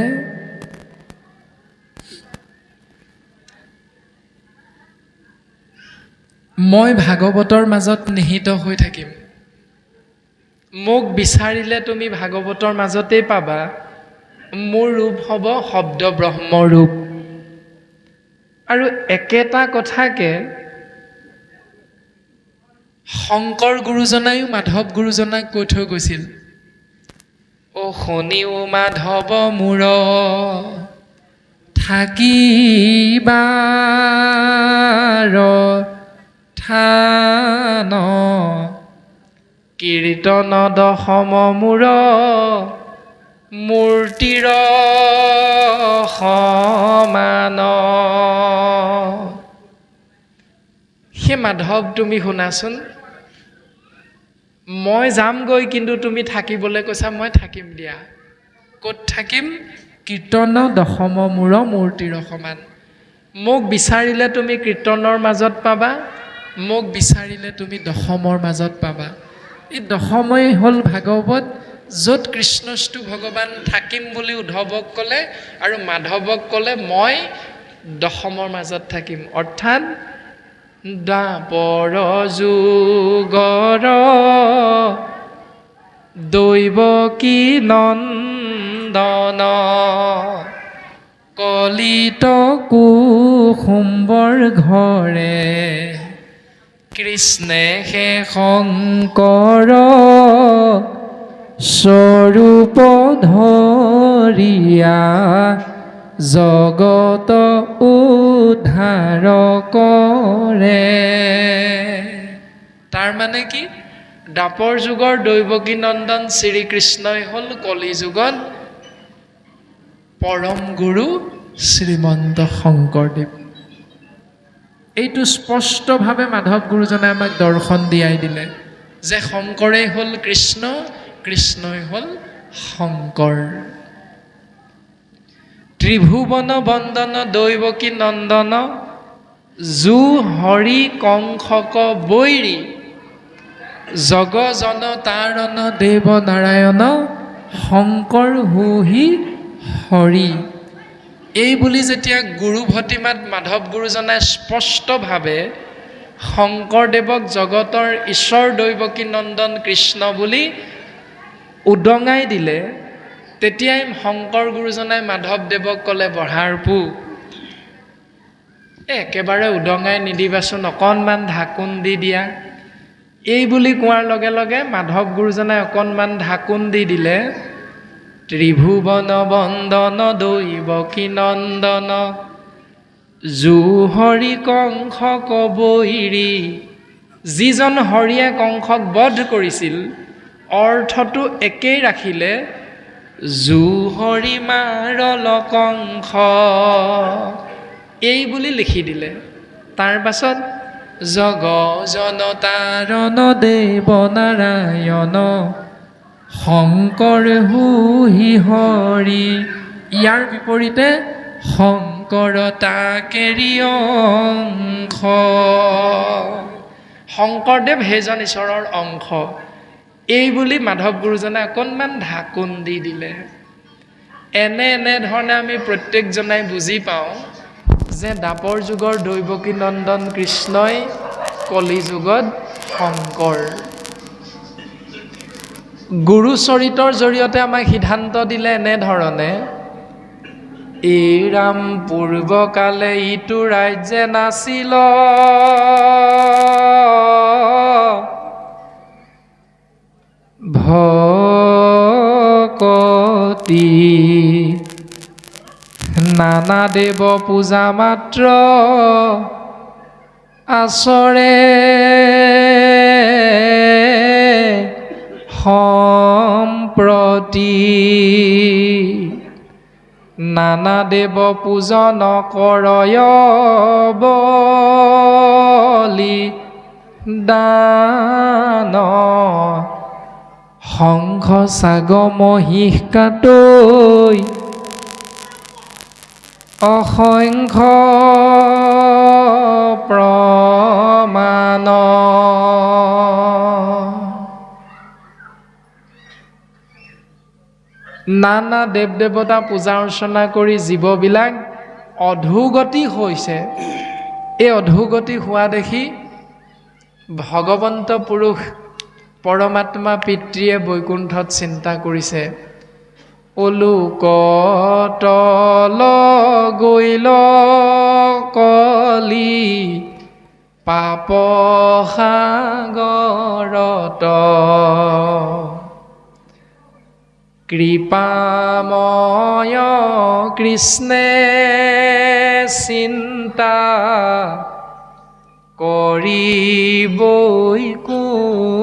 মই ভাগৱতৰ মাজত নিহিত হৈ থাকিম, মোক বিচাৰিলে তুমি ভাগৱতৰ মাজতেই পাবা, মোৰ ৰূপ হ'ব শব্দ ব্ৰহ্ম ৰূপ। আৰু একেটা কথাকে শংকৰ গুৰুজনায়ো মাধৱ গুৰুজনাক কৈ থৈ গৈছিল, অ শুনিও মাধৱ মূৰ থাকিবাৰ থান, কীৰ্তন দশম মূৰ মূৰ্তিৰ সমান। হে মাধৱ তুমি শুনাচোন, মই যামগৈ কিন্তু তুমি থাকিবলৈ কৈছা, মই থাকিম দিয়া। ক'ত থাকিম? কীৰ্তন দশম মূৰ মূৰ্তিৰ সমান। মোক বিচাৰিলে তুমি কীৰ্তনৰ মাজত পাবা, মোক বিচাৰিলে তুমি দশমৰ মাজত পাবা। এই দশমেই হ'ল ভাগৱত, য'ত কৃষ্ণস্তু ভগৱান থাকিম বুলি উদ্ধৱক ক'লে আৰু মাধৱক ক'লে মই দশমৰ মাজত থাকিম। অৰ্থাৎ দ্বাপৰ যুগৰ দৈৱকী নন্দন, কলিত কুসুম্বৰ ঘৰে, কৃষ্ণে হে শংকৰ স্বৰূপ ধৰিয়া, জগত উদ্ধাৰ কৰে। তাৰ মানে কি? দ্বাপৰ যুগৰ দৈৱকী নন্দন শ্ৰীকৃষ্ণই হ'ল কলি যুগত পৰম গুৰু শ্ৰীমন্ত শংকৰদেৱ। এইটো স্পষ্টভাৱে মাধৱ গুৰুজনে আমাক দৰ্শন দিয়াই দিলে যে শংকৰেই হ'ল কৃষ্ণ, কৃষ্ণই হ'ল শংকৰ। ত্ৰিভুৱন বন্দন দৈৱকী নন্দন, জু হৰি কংসক বৈৰী, জগ জন তাৰণ দেৱ নাৰায়ণ, শংকৰ হুহি হৰি। এই বুলি যেতিয়া গুৰু ভতিমাত মাধৱ গুৰুজনাই স্পষ্টভাৱে শংকৰদেৱক জগতৰ ঈশ্বৰ দৈৱকী নন্দন কৃষ্ণ বুলি উদঙাই দিলে, তেতিয়াই শংকৰ গুৰুজনাই মাধৱদেৱক ক'লে বঢ়াৰ পু, একেবাৰে উদঙাই নিদিবাচোন, অকণমান ঢাকোন দি দিয়া। এই বুলি কোৱাৰ লগে লগে মাধৱ গুৰুজনাই অকণমান ঢাকোন দি দিলে। ত্ৰিভুৱন বন্দন দৈৱকী নন্দন, জু হৰি কংসক বৈৰী। যিজন হৰিয়ে কংসক বধ কৰিছিল, অৰ্থটো একেই ৰাখিলে, জু হৰি মাৰল কংস, এই বুলি লিখি দিলে। তাৰ পাছত জগ জন তাৰণ দেৱ নাৰায়ণ, শংকৰ হুহি হৰি। ইয়াৰ বিপৰীতে শংকৰ তাকেৰি অংশ, শংকৰদেৱ সেইজন ঈশ্বৰৰ অংশ। এই বুলি মাধৱ গুৰুজনে অকণমান ঢাকোন দি দিলে। এনেধৰণে আমি প্ৰত্যেকজনাই বুজি পাওঁ যে দ্বাপৰ যুগৰ দৈৱকী নন্দন কৃষ্ণই কলি যুগত শংকৰ। গুৰু চৰিতৰ জৰিয়তে আমাক সিদ্ধান্ত দিলে এনেধৰণে, এই ৰাম পূৰ্বকালে ইটো ৰাজ্যে নাছিল, ভকতি নানা দেৱ পূজা মাত্ৰ আচৰে, সম্প্ৰতি নানা দেৱ পূজন কৰয় বলি দান, শংখ চাগ মহিষ কাটৈ অসংখ্য প্ৰমাণ নানা দেৱ দেৱতা পূজা অৰ্চনা কৰি জীৱবিলাক অধোগতি হৈছে। এই অধোগতি হোৱা দেখি ভগৱন্ত পুৰুষ পৰমাত্মা পিতৃয়ে বৈকুণ্ঠত চিন্তা কৰিছে, অলোকতল গৈল কলি পাপ সাগৰত কৃপাময় কৃষ্ণে চিন্তা কৰি বৈকুণ্ঠত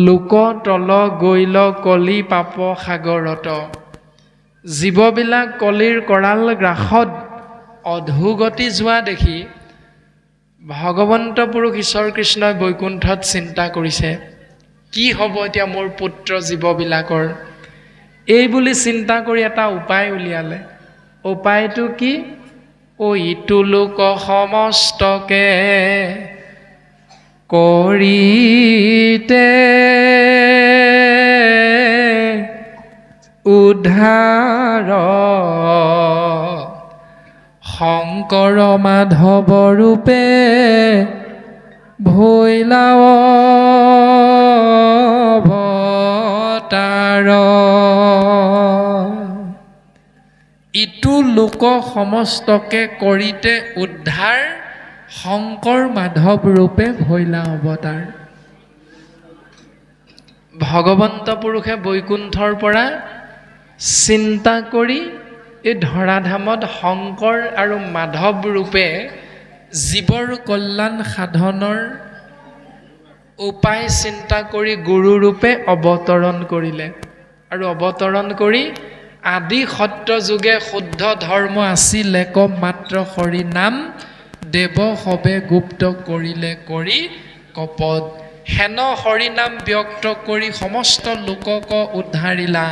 লোকতল গৈল কলি পাপ সাগৰত। জীৱবিলাক কলিৰ কৰাল গ্ৰাসত অধোগতি যোৱা দেখি ভগৱন্ত পুৰুষ ঈশ্বৰ কৃষ্ণই বৈকুণ্ঠত চিন্তা কৰিছে, কি হ'ব এতিয়া মোৰ পুত্ৰ জীৱবিলাকৰ। এই বুলি চিন্তা কৰি এটা উপায় উলিয়ালে। উপায়টো কি? ইটো লোক সমস্তকে কৰিতে উদ্ধাৰ শংকৰ মাধৱ ৰূপে ভৈলা অৱতাৰ। ইটো লোক সমস্তকে কৰিতে উদ্ধাৰ শংকৰ মাধৱ ৰূপে ভৈলা অৱতাৰ। ভগৱন্ত পুৰুষে বৈকুণ্ঠৰ পৰা চিন্তা কৰি এই ধৰাধামত শংকৰ আৰু মাধৱ ৰূপে জীৱৰ কল্যাণ সাধনৰ উপায় চিন্তা কৰি গুৰু ৰূপে অৱতৰণ কৰিলে। আৰু অৱতৰণ কৰি আদি সত্য যুগে শুদ্ধ ধৰ্ম আছিল এক মাত্ৰ হৰি নাম দেৱ সবে গুপ্ত কৰিলে কৰি কপদ। হেন হৰি নাম ব্যক্ত কৰি সমস্ত লোকক উদ্ধাৰিলা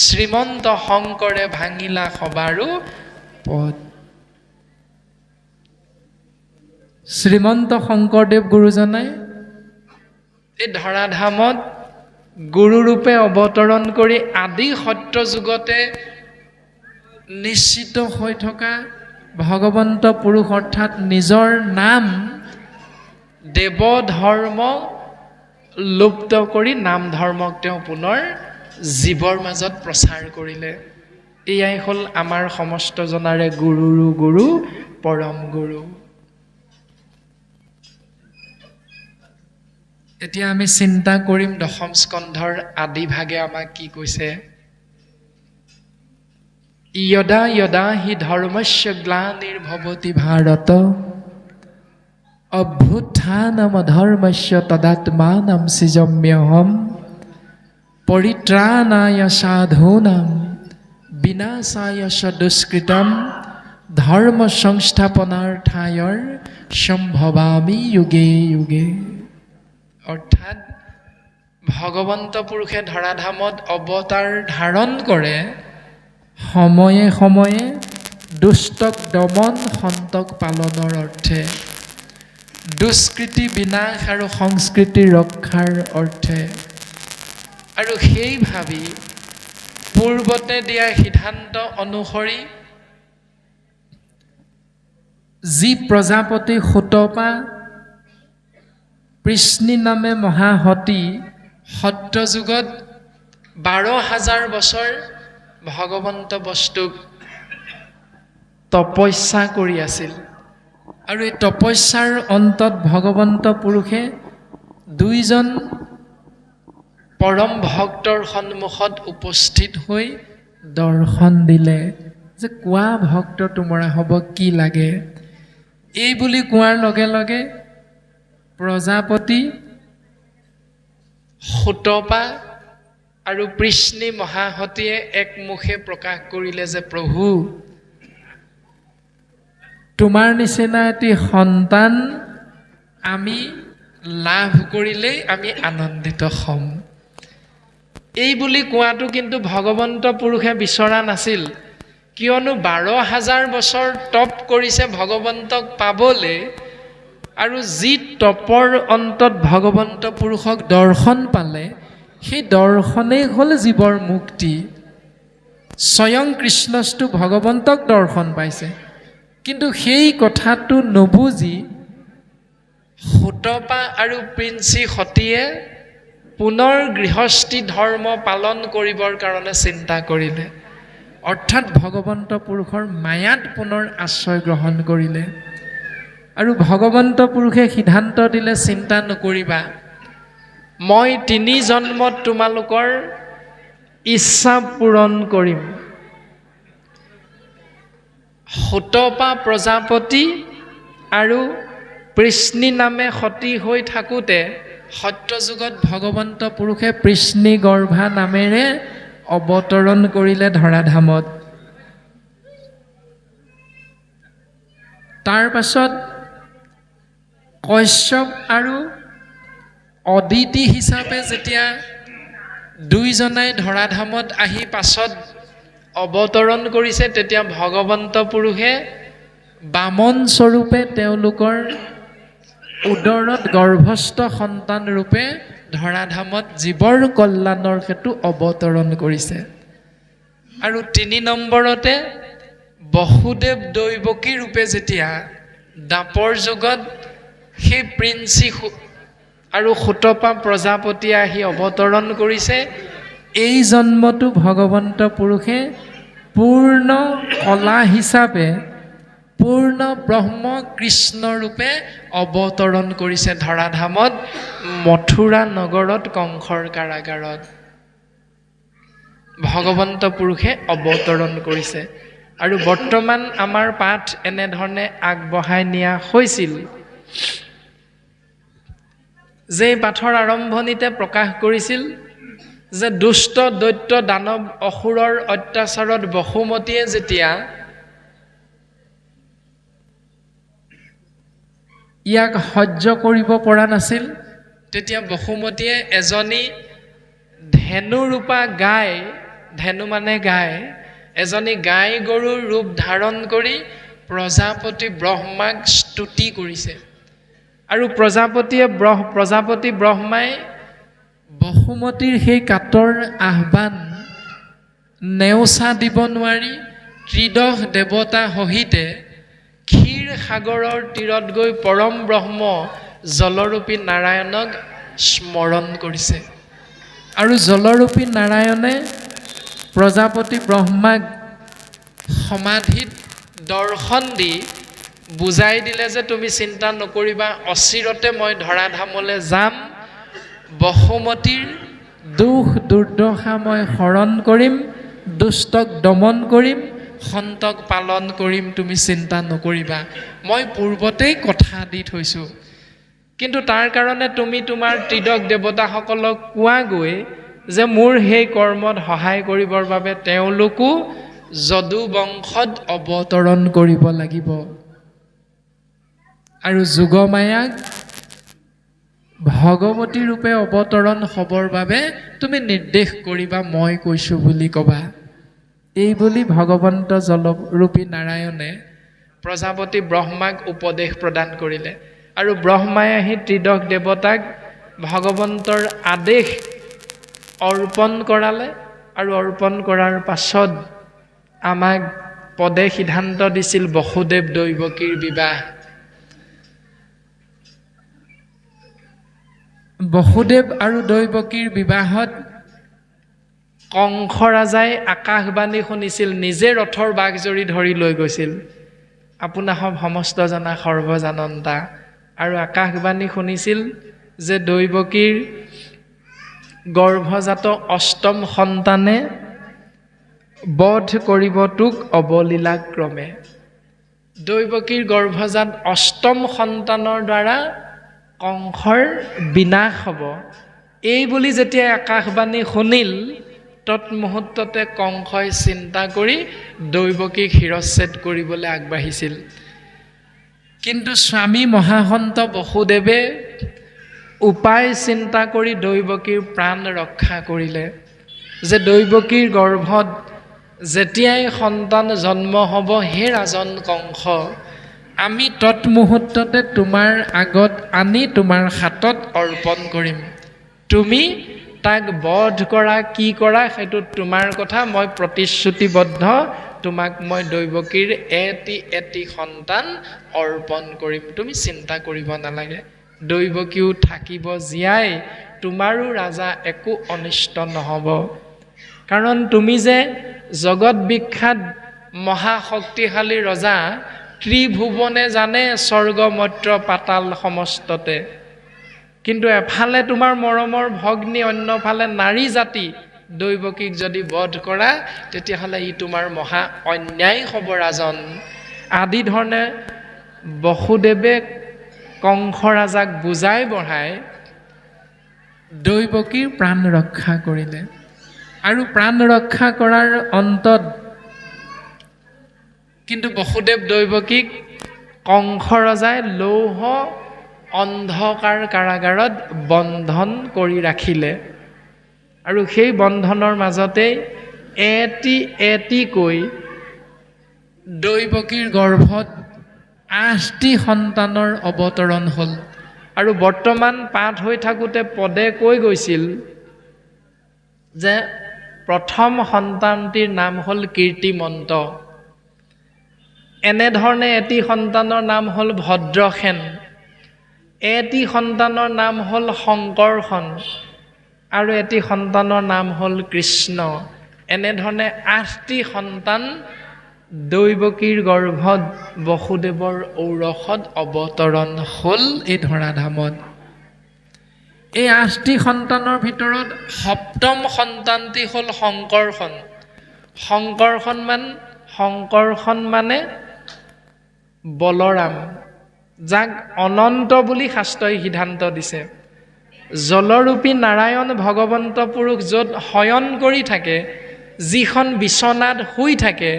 শ্ৰীমন্ত শংকৰে ভাঙিলা সবাৰো পদ। শ্ৰীমন্ত শংকৰদেৱ গুৰুজনাই এই ধৰাধামত গুৰুৰূপে অৱতৰণ কৰি আদি সত্য যুগতে নিশ্চিত হৈ থকা ভগৱন্ত পুৰুষ অৰ্থাৎ নিজৰ নাম দেৱ ধৰ্ম লুপ্ত কৰি নাম ধৰ্মক তেওঁ পুনৰ জীৱৰ মাজত প্ৰচাৰ কৰিলে। এয়াই হ'ল আমাৰ সমস্ত জনাৰে গুৰুৰো গুৰু পৰম গুৰু। এতিয়া আমি চিন্তা কৰিম দশম স্কন্ধৰ আদি ভাগে আমাক কি কৈছে। যদা যদা হি ধৰ্মস্য গ্লানিৰ্ভৱতি ভাৰত অভ্যুত্থানম অধৰ্মস্য তদাত্মানম সৃজম্যহম পৰিত্ৰাণায় সাধূনাং বিনাশায় চ দুষ্কৃতম ধৰ্ম সংস্থাপনাৰ্থায় সম্ভৱামি যুগে যুগে। অৰ্থাৎ ভগৱন্ত পুৰুষে ধৰাধামত অৱতাৰ ধাৰণ কৰে সময়ে সময়ে দুষ্টক দমন সন্তক পালনৰ অৰ্থে, দুষ্কৃতি বিনাশ আৰু সংস্কৃতি ৰক্ষাৰ অৰ্থে। আৰু সেই ভাবি পূৰ্বতে দিয়া সিদ্ধান্ত অনুসৰি যি প্ৰজাপতি সুতপা পৃষ্ণি নামে মহাসতী সত্য যুগত 12,000 বছৰ ভগৱন্ত বস্তুক তপস্যা কৰি আছিল। আৰু এই তপস্যাৰ অন্তত ভগৱন্ত পুৰুষে দুইজন পৰম ভক্তৰ সন্মুখত উপস্থিত হৈ দৰ্শন দিলে যে কোৱা ভক্ত তোমৰা হ'ব কি লাগে। এই বুলি কোৱাৰ লগে লগে প্ৰজাপতি সুতপা আৰু পৃষ্ণি মহাসতীয়ে একমুখে প্ৰকাশ কৰিলে যে প্ৰভু তোমাৰ নিচিনা এটি সন্তান আমি লাভ কৰিলেই আমি আনন্দিত হ'ম। এই বুলি কোৱাটো কিন্তু ভগৱন্ত পুৰুষে বিচৰা নাছিল, কিয়নো 12,000 বছৰ তপ কৰিছে ভগৱন্তক পাবলৈ, আৰু যি তপৰ অন্তত ভগৱন্ত পুৰুষক দৰ্শন পালে, সেই দৰ্শনেই হ'ল জীৱৰ মুক্তি। স্বয়ং কৃষ্ণস্তু ভগৱন্তক দৰ্শন পাইছে, কিন্তু সেই কথাটো নুবুজি সুতপা আৰু প্ৰিন্সি সতীয়ে পুনৰ গৃহস্থী ধৰ্ম পালন কৰিবৰ কাৰণে চিন্তা কৰিলে, অৰ্থাৎ ভগৱন্ত পুৰুষৰ মায়াত পুনৰ আশ্ৰয় গ্ৰহণ কৰিলে। আৰু ভগৱন্ত পুৰুষে সিদ্ধান্ত দিলে, চিন্তা নকৰিবা, মই 3 জন্মত তোমালোকৰ ইচ্ছা পূৰণ কৰিম। সুতপা প্ৰজাপতি আৰু পৃষ্ণি নামে সতী হৈ থাকোঁতে সত্যযুগত ভগৱন্ত পুৰুষে পৃষ্ণি গৰ্ভা নামেৰে অৱতৰণ কৰিলে ধৰাধামত। তাৰ পাছত কশ্যপ আৰু অদিতি হিচাপে যেতিয়া দুইজনাই ধৰাধামত আহি পাছত অৱতৰণ কৰিছে, তেতিয়া ভগৱন্ত পুৰুষে বামন স্বৰূপে তেওঁলোকৰ উদৰত গৰ্ভস্থ সন্তান ৰূপে ধৰাধামত জীৱৰ কল্যাণৰ হেতু অৱতৰণ কৰিছে। আৰু 3 নম্বৰতে বসুদেৱ দৈৱকী ৰূপে যেতিয়া দাপৰ যুগত সেই প্ৰিন্সি আৰু সুতপা প্ৰজাপতিয়ে আহি অৱতৰণ কৰিছে, এই জন্মটো ভগৱন্ত পুৰুষে পূৰ্ণ কলা হিচাপে পূৰ্ণ ব্ৰহ্ম কৃষ্ণ ৰূপে অৱতৰণ কৰিছে ধৰাধামত, মথুৰা নগৰত কংসৰ কাৰাগাৰত ভগৱন্ত পুৰুষে অৱতৰণ কৰিছে। আৰু বৰ্তমান আমাৰ পাঠ এনেধৰণে আগবঢ়াই নিয়া হৈছিল যে পাঠৰ আৰম্ভণিতে প্ৰকাশ কৰিছিল যে দুষ্ট দৈত্য দানৱ অসুৰৰ অত্যাচাৰত বসুমতীয়ে যেতিয়া ইয়াক সহ্য কৰিব পৰা নাছিল, তেতিয়া বসুমতীয়ে এজনী ধেনুৰূপা গাই, ধেনু মানে গাই, এজনী গাই গৰুৰ ৰূপ ধাৰণ কৰি প্ৰজাপতি ব্ৰহ্মাক স্তুতি কৰিছে। আৰু প্ৰজাপতি ব্ৰহ্মাই বসুমতীৰ সেই কাতৰ আহ্বান নেওচা দিব নোৱাৰি ত্ৰিদশ দেৱতা সহিতে ক্ষীৰ সাগৰৰ তীৰত গৈ পৰম ব্ৰহ্ম জলৰূপী নাৰায়ণক স্মৰণ কৰিছে। আৰু জলৰূপী নাৰায়ণে প্ৰজাপতি ব্ৰহ্মাক সমাধিত দৰ্শন দি বুজাই দিলে যে তুমি চিন্তা নকৰিবা, অচিৰতে মই ধৰাধামলৈ যাম, বসুমতীৰ দুখ দুৰ্দশা মই হৰণ কৰিম, দুষ্টক দমন কৰিম, সন্তক পালন কৰিম, তুমি চিন্তা নকৰিবা, মই পূৰ্বতেই কথা দি থৈছোঁ। কিন্তু তাৰ কাৰণে তুমি তোমাৰ ত্ৰিদশ দেৱতাসকলক কোৱাগৈ যে মোৰ সেই কৰ্মত সহায় কৰিবৰ বাবে তেওঁলোকো যদু বংশত অৱতৰণ কৰিব লাগিব। আৰু যোগমায়াক ভগৱতী ৰূপে অৱতৰণ হ'বৰ বাবে তুমি নিৰ্দেশ কৰিবা, মই কৈছোঁ বুলি ক'বা। এই বুলি ভগৱন্ত জলৰূপী নাৰায়ণে প্ৰজাপতি ব্ৰহ্মাক উপদেশ প্ৰদান কৰিলে। আৰু ব্ৰহ্মাই আহি ত্ৰিদশ দেৱতাক ভগৱন্তৰ আদেশ অৰ্পণ কৰালে। আৰু অৰ্পণ কৰাৰ পাছত আমাক পদে সিদ্ধান্ত দিছিল বসুদেৱ দৈৱকীৰ বিবাহ। বসুদেৱ আৰু দৈৱকীৰ বিবাহত কংস ৰাজাই আকাশবাণী শুনিছিল, নিজে ৰথৰ বাঘজৰি ধৰি লৈ গৈছিল, আপোনাসৱ সমস্ত জনা সৰ্বজানন্তা। আৰু আকাশবাণী শুনিছিল যে দৈৱকীৰ গৰ্ভজাত অষ্টম সন্তানে বধ কৰিব তোক অৱলীলাক্ৰমে। দৈৱকীৰ গৰ্ভজাত অষ্টম সন্তানৰ দ্বাৰা কংসৰ বিনাশ হ'ব, এই বুলি যেতিয়া আকাশবাণী শুনিল, তৎমুহূৰ্ততে কংসই চিন্তা কৰি দৈৱকীক শিৰচ্ছেদ কৰিবলৈ আগবাঢ়িছিল। কিন্তু স্বামী মহাসন্ত বসুদেৱে উপায় চিন্তা কৰি দৈৱকীৰ প্ৰাণ ৰক্ষা কৰিলে যে দৈৱকীৰ গৰ্ভত যেতিয়াই সন্তান জন্ম হ'ব, হে ৰাজন কংস, আমি তৎমুহূৰ্ততে তোমাৰ আগত আনি তোমাৰ হাতত অৰ্পণ কৰিম। তুমি তাক বধ কৰা, কি কৰা, সেইটো তোমাৰ কথা। মই প্ৰতিশ্ৰুতিবদ্ধ, তোমাক মই দৈৱকীৰ এটি এটি সন্তান অৰ্পণ কৰিম, তুমি চিন্তা কৰিব নালাগে। দৈৱকীও থাকিব জীয়াই, তোমাৰো ৰাজা একো অনিষ্ট নহ'ব। কাৰণ তুমি যে জগত বিখ্যাত মহাশক্তিশালী ৰজা, ত্ৰিভুৱনে জানে স্বৰ্গ মৰ্ত্য পাতাল সমস্ততে। কিন্তু এফালে তোমাৰ মৰমৰ ভগ্নী, অন্যফালে নাৰী জাতি, দৈৱকীক যদি বধ কৰা তেতিয়াহ'লে ই তোমাৰ মহা অন্যায় হ'ব ৰাজন। আদি ধৰণে বসুদেৱে কংস ৰাজাক বুজাই বঢ়াই দৈৱকীৰ প্ৰাণ ৰক্ষা কৰিলে। আৰু প্ৰাণ ৰক্ষা কৰাৰ অন্তত কিন্তু বসুদেৱ দৈৱকীক কংস ৰজাই লৌহ অন্ধকাৰ কাৰাগাৰত বন্ধন কৰি ৰাখিলে। আৰু সেই বন্ধনৰ মাজতেই এটি এটিকৈ দৈৱকীৰ গৰ্ভত 8টি সন্তানৰ অৱতৰণ হ'ল। আৰু বৰ্তমান পাঠ হৈ থাকোঁতে পদে কৈ গৈছিল যে প্ৰথম সন্তানটিৰ নাম হ'ল কীৰ্তিমন্ত, এনেধৰণে এটি সন্তানৰ নাম হ'ল ভদ্ৰসেন, এটি সন্তানৰ নাম হ'ল শংকৰখন, আৰু এটি সন্তানৰ নাম হ'ল কৃষ্ণ। এনেধৰণে 8টি সন্তান দৈৱকীৰ গৰ্ভত বসুদেৱৰ ঔৰসত অৱতৰণ হ'ল এই ধৰাধামত। এই 8টি সন্তানৰ ভিতৰত সপ্তম সন্তানটি হ'ল শংকৰখন। শংকৰখন মানে বলৰাম, যাক অনন্ত বুলি শাস্ত্ৰই সিদ্ধান্ত দিছে। জলৰূপী নাৰায়ণ ভগৱন্ত পুৰুষ য'ত শয়ন কৰি থাকে, যিখন বিচনাত শুই থাকে,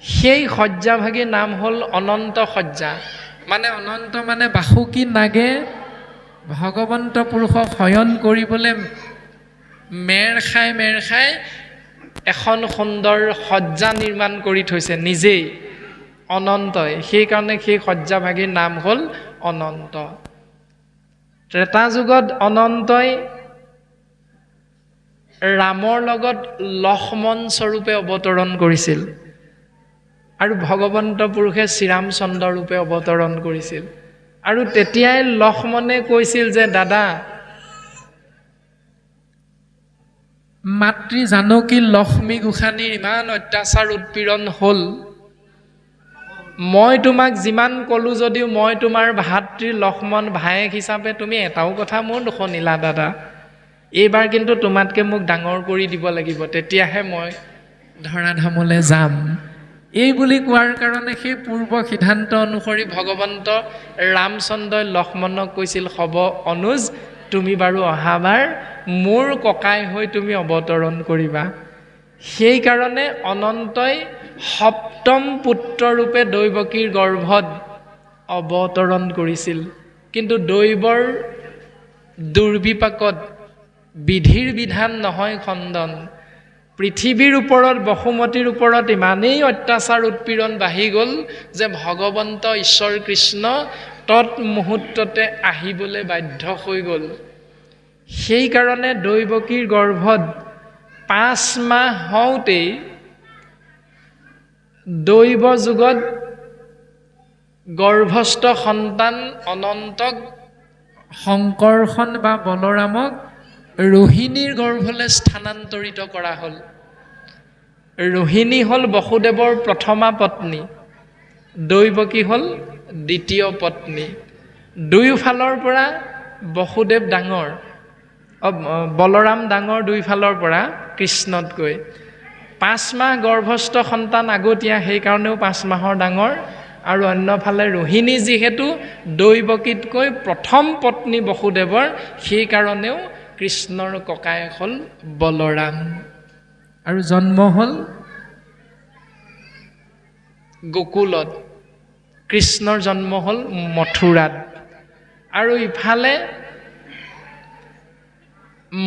সেই শয্যাভাগীৰ নাম হ'ল অনন্ত শয্যা। মানে অনন্ত মানে বাসুকী নাগে ভগৱন্ত পুৰুষক শয়ন কৰিবলৈ মেৰ খাই এখন সুন্দৰ শয্যা নিৰ্মাণ কৰি থৈছে নিজেই, অনন্তই। সেইকাৰণে সেই শয্যাভাগীৰ নাম হ'ল অনন্ত। ত্ৰেতা যুগত অনন্তই ৰামৰ লগত লক্ষ্মণ স্বৰূপে অৱতৰণ কৰিছিল, আৰু ভগৱন্ত পুৰুষে শ্ৰীৰামচন্দ্ৰ ৰূপে অৱতৰণ কৰিছিল। আৰু তেতিয়াই লক্ষ্মণে কৈছিল যে দাদা, মাতৃ জানকী লক্ষ্মী গোসানীৰ ইমান অত্যাচাৰ উৎপীড়ন হ'ল, মই তোমাক যিমান ক'লোঁ যদিও মই তোমাৰ ভাতৃ লক্ষ্মণ ভায়েক হিচাপে তুমি এটাও কথা মোৰ নুশুনিলা দাদা। এইবাৰ কিন্তু তোমাতকৈ মোক ডাঙৰ কৰি দিব লাগিব, তেতিয়াহে মই ধৰাধামলৈ যাম। এই বুলি কোৱাৰ কাৰণে সেই পূৰ্ব সিদ্ধান্ত অনুসৰি ভগৱন্ত ৰামচন্দ্ৰই লক্ষ্মণক কৈছিল, হ'ব অনুজ, তুমি বাৰু অহাবাৰ মোৰ ককাই হৈ তুমি অৱতৰণ কৰিবা। সেইকাৰণে অনন্তই সপ্তম পুত্ৰৰূপে দৈৱকীৰ গৰ্ভত অৱতৰণ কৰিছিল। কিন্তু দৈৱৰ দুৰ্বিপাকত বিধিৰ বিধান নহয় খণ্ডন। পৃথিৱীৰ ওপৰত বসুমতীৰ ওপৰত ইমানেই অত্যাচাৰ উৎপীড়ন বাঢ়ি গ'ল যে ভগৱন্ত ঈশ্বৰ কৃষ্ণ তৎমুহূৰ্ততে আহিবলৈ বাধ্য হৈ গ'ল। সেইকাৰণে দৈৱকীৰ গৰ্ভত 5 মাহ হওঁতেই দৈৱ যুগত গৰ্ভস্থ সন্তান অনন্তক শংকৰখন বা বলৰামক ৰোহিণীৰ গৰ্ভলৈ স্থানান্তৰিত কৰা হ'ল। ৰোহিণী হ'ল বসুদেৱৰ প্ৰথমা পত্নী, দৈৱকী হ'ল দ্বিতীয় পত্নী। দুয়োফালৰ পৰা বসুদেৱ ডাঙৰ, বলৰাম ডাঙৰ দুয়োফালৰ পৰা কৃষ্ণতকৈ। 5 মাহ গৰ্ভস্থ সন্তান আগতীয়া, সেইকাৰণেও 5 মাহৰ ডাঙৰ। আৰু অন্যফালে ৰোহিণী যিহেতু দৈৱকীতকৈ প্ৰথম পত্নী বসুদেৱৰ, সেইকাৰণেও কৃষ্ণৰ ককায়েক হ'ল বলৰাম। আৰু জন্ম হ'ল গোকুলত, কৃষ্ণৰ জন্ম হ'ল মথুৰাত। আৰু ইফালে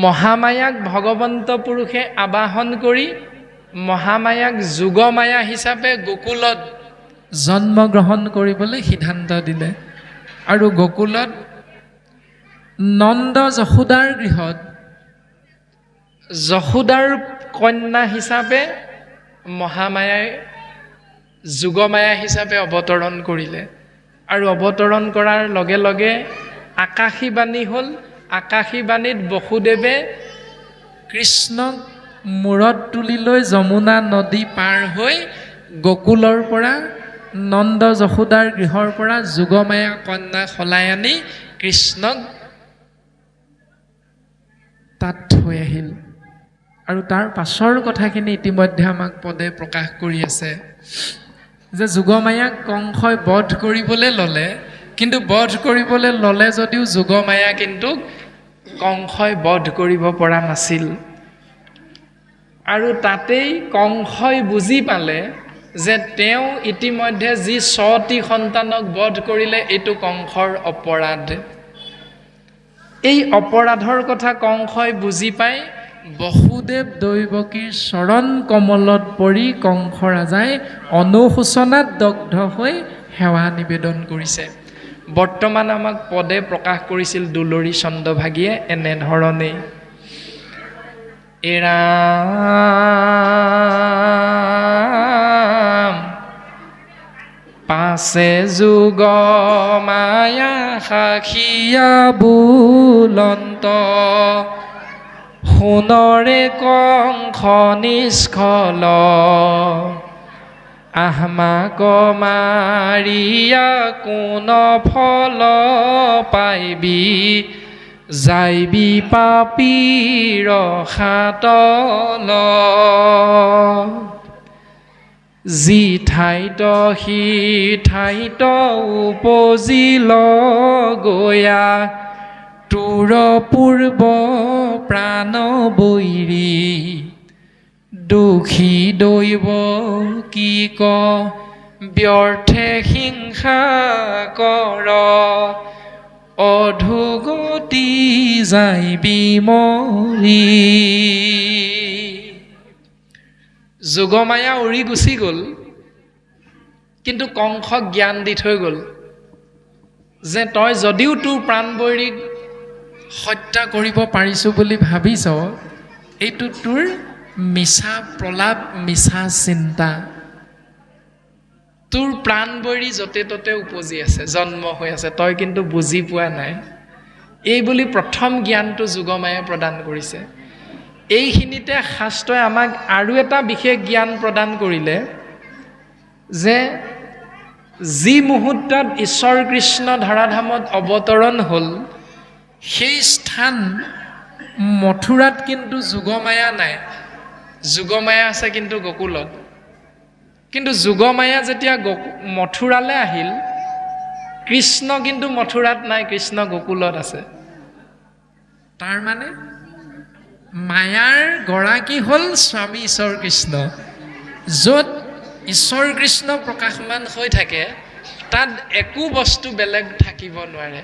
মহামায়াক ভগৱন্ত পুৰুষে আবাহন কৰি মহামায়াক যোগমায়া হিচাপে গোকুলত জন্মগ্ৰহণ কৰিবলৈ সিদ্ধান্ত দিলে। আৰু গোকুলত নন্দ যশোদাৰ গৃহত যশোদাৰ কন্যা হিচাপে মহামায়াই যোগমায়া হিচাপে অৱতৰণ কৰিলে। আৰু অৱতৰণ কৰাৰ লগে লগে আকাশী বাণী হ'ল। আকাশী বাণীত বসুদেৱে কৃষ্ণক মূৰত তুলি লৈ যমুনা নদী পাৰ হৈ গোকুলৰ পৰা নন্দ যশোদাৰ গৃহৰ পৰা যোগমায়া কন্যা সলাই আনি কৃষ্ণক তাত থৈ আহিল। আৰু তাৰ পাছৰ কথাখিনি ইতিমধ্যে আমাক পদে প্ৰকাশ কৰি আছে যে যোগমায়াক কংসই বধ কৰিবলৈ ল'লে, কিন্তু বধ কৰিবলৈ ল'লে যদিও যোগমায়া কিন্তু কংসই বধ কৰিব পৰা নাছিল। আৰু তাতেই কংসই বুজি পালে যে তেওঁ ইতিমধ্যে যি ৬টি সন্তানক বধ কৰিলে এইটো কংসৰ অপৰাধ। এই অপৰাধৰ কথা কংসই বুজি পাই বসুদেৱ দৈৱকীৰ চৰণ কমলত পৰি কংস ৰাজাই অনুশোচনাত দগ্ধ হৈ সেৱা নিবেদন কৰিছে। বৰ্তমান আমাক পদে প্ৰকাশ কৰিছিল দুলৰী চন্দ্ৰভাগীয়ে এনেধৰণেই। এৰাম পাছে যোগ মায়া সাখিয়া বুলন্ত, সোণৰে কংস নিষ্ফল, আহমাক মাৰিয়া কোন ফল পাইবি, যাইবি পাপীৰ সাতল। যি ঠাইত সি ঠাইত উপজিল গয়া, তোৰ পূৰ্ব প্ৰাণ বৈৰী, দুখী দৈৱ কি ক ব্যৰ্থে হিংসা কৰ, অধোগতি যাইবি মৰি। যোগমায়া উৰি গুচি গ'ল, কিন্তু কংসক জ্ঞান দি থৈ গ'ল যে তই যদিও তোৰ প্ৰাণবৈৰীক হত্যা কৰিব পাৰিছোঁ বুলি ভাবিছ, এইটো তোৰ মিছা প্ৰলাপ, মিছা চিন্তা। তোৰ প্ৰাণবৈৰী য'তে ত'তে উপজি আছে, জন্ম হৈ আছে, তই কিন্তু বুজি পোৱা নাই। এই বুলি প্ৰথম জ্ঞানটো যোগমায়াই প্ৰদান কৰিছে। এইখিনিতে শাস্ত্ৰই আমাক আৰু এটা বিশেষ জ্ঞান প্ৰদান কৰিলে যে যি মুহূৰ্তত ঈশ্বৰ কৃষ্ণ ধৰাধামত অৱতৰণ হ'ল, সেই স্থান মথুৰাত কিন্তু যোগমায়া নাই। যোগমায়া আছে কিন্তু গোকুলত। কিন্তু যোগমায়া যেতিয়া মথুৰালৈ আহিল, কৃষ্ণ কিন্তু মথুৰাত নাই, কৃষ্ণ গোকুলত আছে। তাৰ মানে মায়াৰ গৰাকী হ'ল স্বামী ঈশ্বৰ কৃষ্ণ। য'ত ঈশ্বৰ কৃষ্ণ প্ৰকাশমান হৈ থাকে, তাত একো বস্তু বেলেগ থাকিব নোৱাৰে।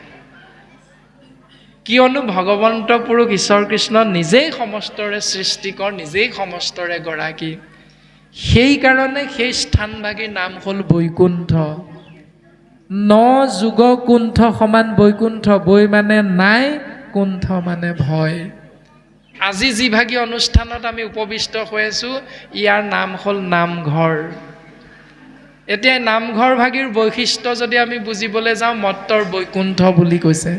কিয়নো ভগৱন্ত পুৰুষ ঈশ্বৰ কৃষ্ণ নিজেই সমস্তৰে সৃষ্টিকৰ, নিজেই সমস্তৰে গৰাকী। সেইকাৰণে সেই স্থানভাগীৰ নাম হ'ল বৈকুণ্ঠ। ন যুগ কুণ্ঠ সমান বৈকুণ্ঠ। বৈ মানে নাই, কুণ্ঠ মানে ভয়। আজি যিভাগী অনুষ্ঠানত আমি উপবিষ্ট হৈ আছোঁ, ইয়াৰ নাম হ'ল নামঘৰ। এতিয়া নামঘৰ ভাগীৰ বৈশিষ্ট্য যদি আমি বুজিবলৈ যাওঁ, মত্তৰ বৈকুণ্ঠ বুলি কৈছে।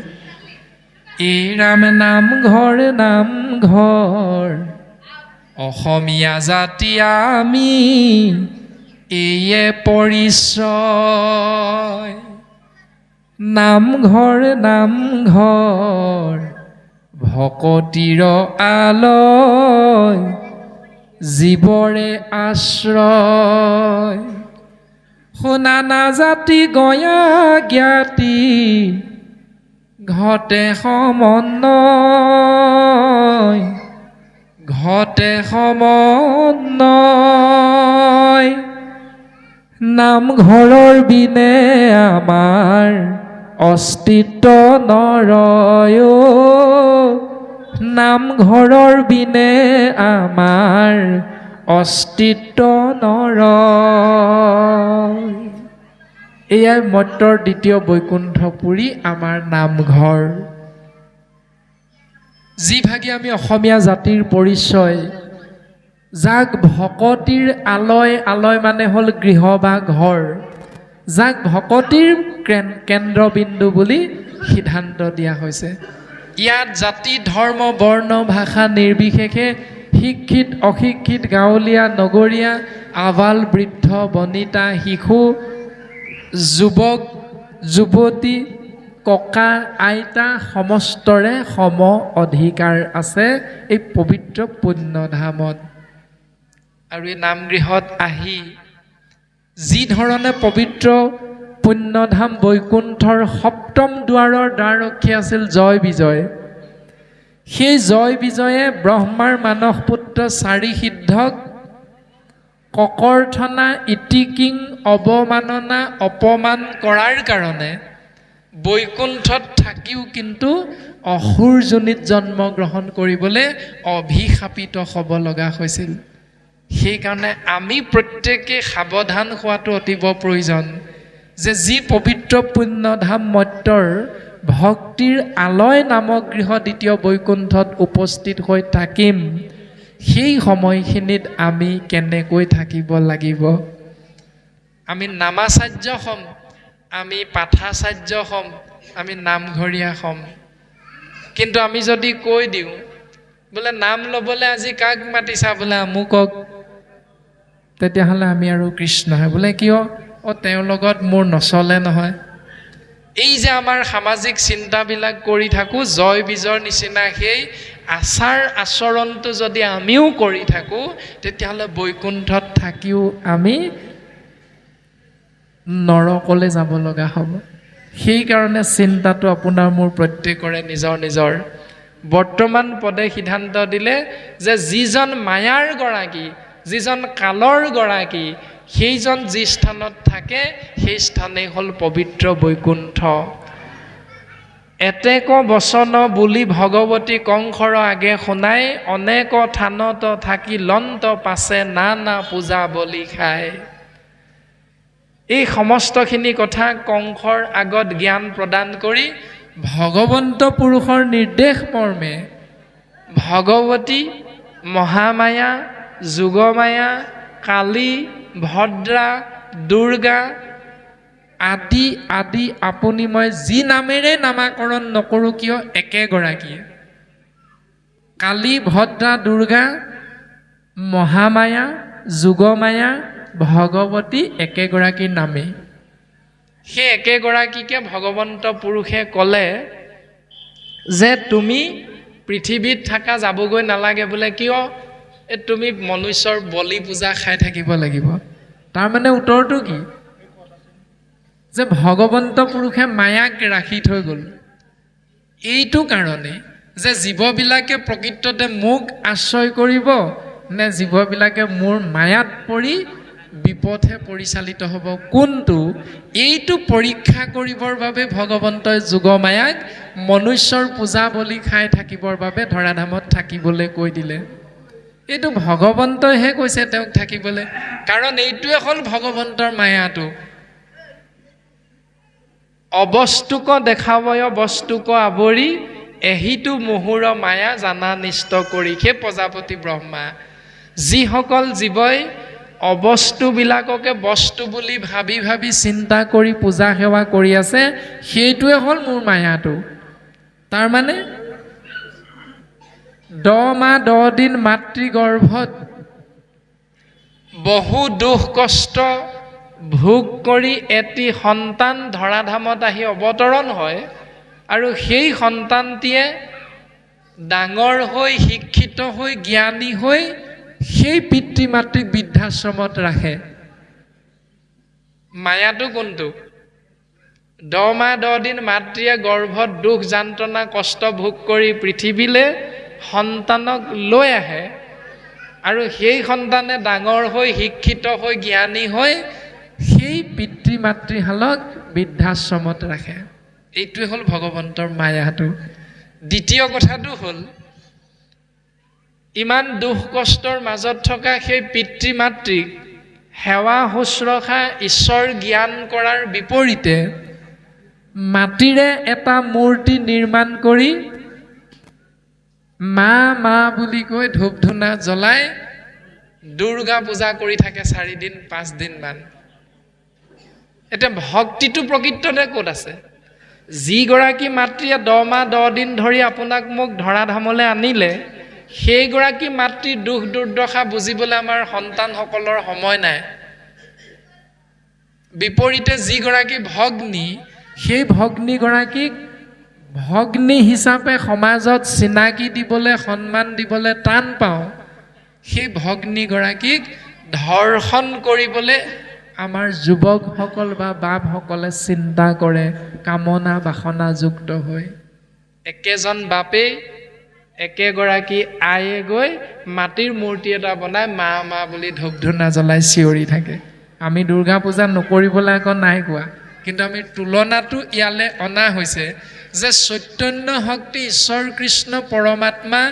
এই ৰাম নামঘৰ নামঘৰ, অসমীয়া জাতি আমি এইয়ে পৰিচয়। নামঘৰ নামঘৰ, ভকতিৰ আলয়, জীৱৰে আশ্ৰয়। শুনানা জাতি গয়া জ্ঞাতি, ঘটে সমন্বয়, ঘটে সমন্বয়। নামঘৰৰ বিনে আমাৰ অস্তিত্ব নৰয় নামঘৰৰ বিনে আমাৰ অস্তিত্ব নৰয় এয়াই মৰ্ত্যৰ দ্বিতীয় বৈকুণ্ঠপুৰী আমাৰ নামঘৰ যিভাগে আমি অসমীয়া জাতিৰ পৰিচয় যাক ভকতিৰ আলয় আলয় মানে হ'ল গৃহ বা ঘৰ যাক ভকতিৰ কেন্দ্ৰবিন্দু বুলি সিদ্ধান্ত দিয়া হৈছে ইয়াত জাতি ধৰ্ম বৰ্ণ ভাষা নিৰ্বিশেষে শিক্ষিত অশিক্ষিত গাঁৱলীয়া নগৰীয়া আবাল বৃদ্ধ বনিতা শিশু যুৱক যুৱতী ককা আইতা সমস্তৰে সম অধিকাৰ আছে এই পবিত্ৰ পুণ্যধামত আৰু এই নামগৃহত আহি যি ধৰণে পবিত্ৰ পুণ্যধাম বৈকুণ্ঠৰ সপ্তম দুৱাৰৰ দ্বাৰৰক্ষী আছিল জয় বিজয় সেই জয় বিজয়ে ব্ৰহ্মাৰ মানস পুত্ৰ চাৰি সিদ্ধক ককৰ্থনা ইতিকিং অৱমাননা অপমান কৰাৰ কাৰণে বৈকুণ্ঠত থাকিও কিন্তু অসুৰ যোনিত জন্মগ্ৰহণ কৰিবলৈ অভিশাপিত হ'ব লগা হৈছিল সেইকাৰণে আমি প্ৰত্যেকে সাৱধান হোৱাটো অতিব প্ৰয়োজন যে যি পবিত্ৰ পুণ্যধাম মৰ্ত্যৰ ভক্তিৰ আলয় নামক গৃহ দ্বিতীয় বৈকুণ্ঠত উপস্থিত হৈ থাকিম সেই সময়খিনিত আমি কেনেকৈ থাকিব লাগিব আমি নামাচাৰ্য হ'ম আমি পাঠাচাৰ্য হ'ম আমি নামঘৰীয়া হ'ম কিন্তু আমি যদি কৈ দিওঁ বোলে নাম ল'বলৈ আজি কাক মাতিছা বোলে আমুকক তেতিয়াহ'লে আমি আৰু কৃষ্ণ হয় বোলে কিয় তেওঁৰ লগত মোৰ নচলে নহয় এই যে আমাৰ সামাজিক চিন্তাবিলাক কৰি থাকোঁ জয় বিজয়ৰ নিচিনা সেই আচাৰ আচৰণটো যদি আমিও কৰি থাকোঁ তেতিয়াহ'লে বৈকুণ্ঠত থাকিও আমি নৰকলৈ যাব লগা হ'ব সেইকাৰণে চিন্তাটো আপোনাৰ মোৰ প্ৰত্যেকৰে নিজৰ নিজৰ বৰ্তমান পদে সিদ্ধান্ত দিলে যে যিজন মায়াৰ গৰাকী যিজন কালৰ গৰাকী সেইজন যি স্থানত থাকে সেই স্থানেই হ'ল পবিত্ৰ বৈকুণ্ঠ এতেক বচন বুলি ভগৱতী কংসৰ আগে শুনাই অনেক থানত থাকি লন্ত পাছে নানা পূজা বলি খায় এই সমস্তখিনি কথা কংসৰ আগত জ্ঞান প্ৰদান কৰি ভগৱন্ত পুৰুষৰ নিৰ্দেশ মৰ্মে ভগৱতী মহামায়া যোগমায়া কালী ভদ্ৰা দুৰ্গা আদি আদি আপুনি মই যি নামেৰে নামাকৰণ নকৰোঁ কিয় একেগৰাকীয়ে কালী ভদ্ৰা দুৰ্গা মহামায়া যোগমায়া ভগৱতী একেগৰাকীৰ নামেই সেই একেগৰাকীকে ভগৱন্ত পুৰুষে ক'লে যে তুমি পৃথিৱীত থকা যাবগৈ নালাগে বোলে কিয় তুমি মনুষ্যৰ বলি পূজা খাই থাকিব লাগিব তাৰমানে উত্তৰটো কি যে ভগৱন্ত পুৰুষে মায়াক ৰাখি থৈ গ'ল এইটো কাৰণে যে জীৱবিলাকে প্ৰকৃততে মোক আশ্ৰয় কৰিব নে জীৱবিলাকে মোৰ মায়াত পৰি বিপথে পৰিচালিত হ'ব কোনটো এইটো পৰীক্ষা কৰিবৰ বাবে ভগৱন্তই যোগমায়াক মনুষ্যৰ পূজা বলি খাই থাকিবৰ বাবে ধৰাধামত থাকিবলৈ কৈ দিলে এইটো ভগৱন্তইহে কৈছে তেওঁক থাকিবলৈ কাৰণ এইটোৱে হ'ল ভগৱন্তৰ মায়াটো অবস্তুক দেখাবয় বস্তুক আৱৰি এহিটো মুহুৰ মায়া জানা নিষ্ট কৰি সেই প্ৰজাপতি ব্ৰহ্মা যিসকল জীৱই অবস্তুবিলাককে বস্তু বুলি ভাবি ভাবি চিন্তা কৰি পূজা সেৱা কৰি আছে সেইটোৱে হ'ল মোৰ মায়াটো তাৰমানে 10 মাহ 10 দিন মাতৃগৰ্ভত বহু দুখ কষ্ট ভোগ কৰি এটি সন্তান ধৰাধামত আহি অৱতৰণ হয় আৰু সেই সন্তানটিয়ে ডাঙৰ হৈ শিক্ষিত হৈ জ্ঞানী হৈ সেই পিতৃ মাতৃক বৃদ্ধাশ্ৰমত ৰাখে মায়াটো কোনটো 10 মাহ 10 দিন মাতৃয়ে গৰ্ভত দুখ যন্ত্ৰণা কষ্ট ভোগ কৰি পৃথিৱীলৈ সন্তানক লৈ আহে আৰু সেই সন্তানে ডাঙৰ হৈ শিক্ষিত হৈ জ্ঞানী হৈ সেই পিতৃ মাতৃহালক বৃদ্ধাশ্ৰমত ৰাখে। এইটোৱে হ'ল ভগৱন্তৰ মায়াটো। দ্বিতীয় কথাটো হ'ল ইমান দুখ কষ্টৰ মাজত থকা সেই পিতৃ মাতৃক সেৱা শুশ্ৰূষা ঈশ্বৰ জ্ঞান কৰাৰ বিপৰীতে মাটিৰে এটা মূৰ্তি নিৰ্মাণ কৰি মা মা বুলি কৈ ধূপ ধূনা জ্বলাই দুৰ্গা পূজা কৰি থাকে 4 দিন 5 দিনমান। এতিয়া ভক্তিটো প্ৰকৃততে ক'ত আছে? যিগৰাকী মাতৃয়ে 10 মাহ 10 দিন ধৰি আপোনাক মোক ধৰা ধামলৈ আনিলে, সেইগৰাকী মাতৃৰ দুখ দুৰ্দশা বুজিবলৈ আমাৰ সন্তানসকলৰ সময় নাই। বিপৰীতে যিগৰাকী ভগ্নী, সেই ভগ্নীগৰাকীক ভগ্নী হিচাপে সমাজত চিনাকি দিবলৈ সন্মান দিবলৈ টান পাওঁ। সেই ভগ্নীগৰাকীক ধৰ্ষণ কৰিবলৈ আমাৰ যুৱকসকল বা বাপসকলে চিন্তা কৰে, কামনা বাসনাযুক্ত হৈ। একেজন বাপেই একেগৰাকী আয়ে গৈ মাটিৰ মূৰ্তি এটা বনাই মা মা বুলি ধূপ ধূনা জ্বলাই চিঞৰি থাকে। আমি দুৰ্গা পূজা নকৰিবলৈ আকৌ নাই কোৱা, কিন্তু আমি তুলনাটো ইয়ালৈ অনা হৈছে যে চৈতন্য শক্তি ঈশ্বৰ কৃষ্ণ পৰমাত্মা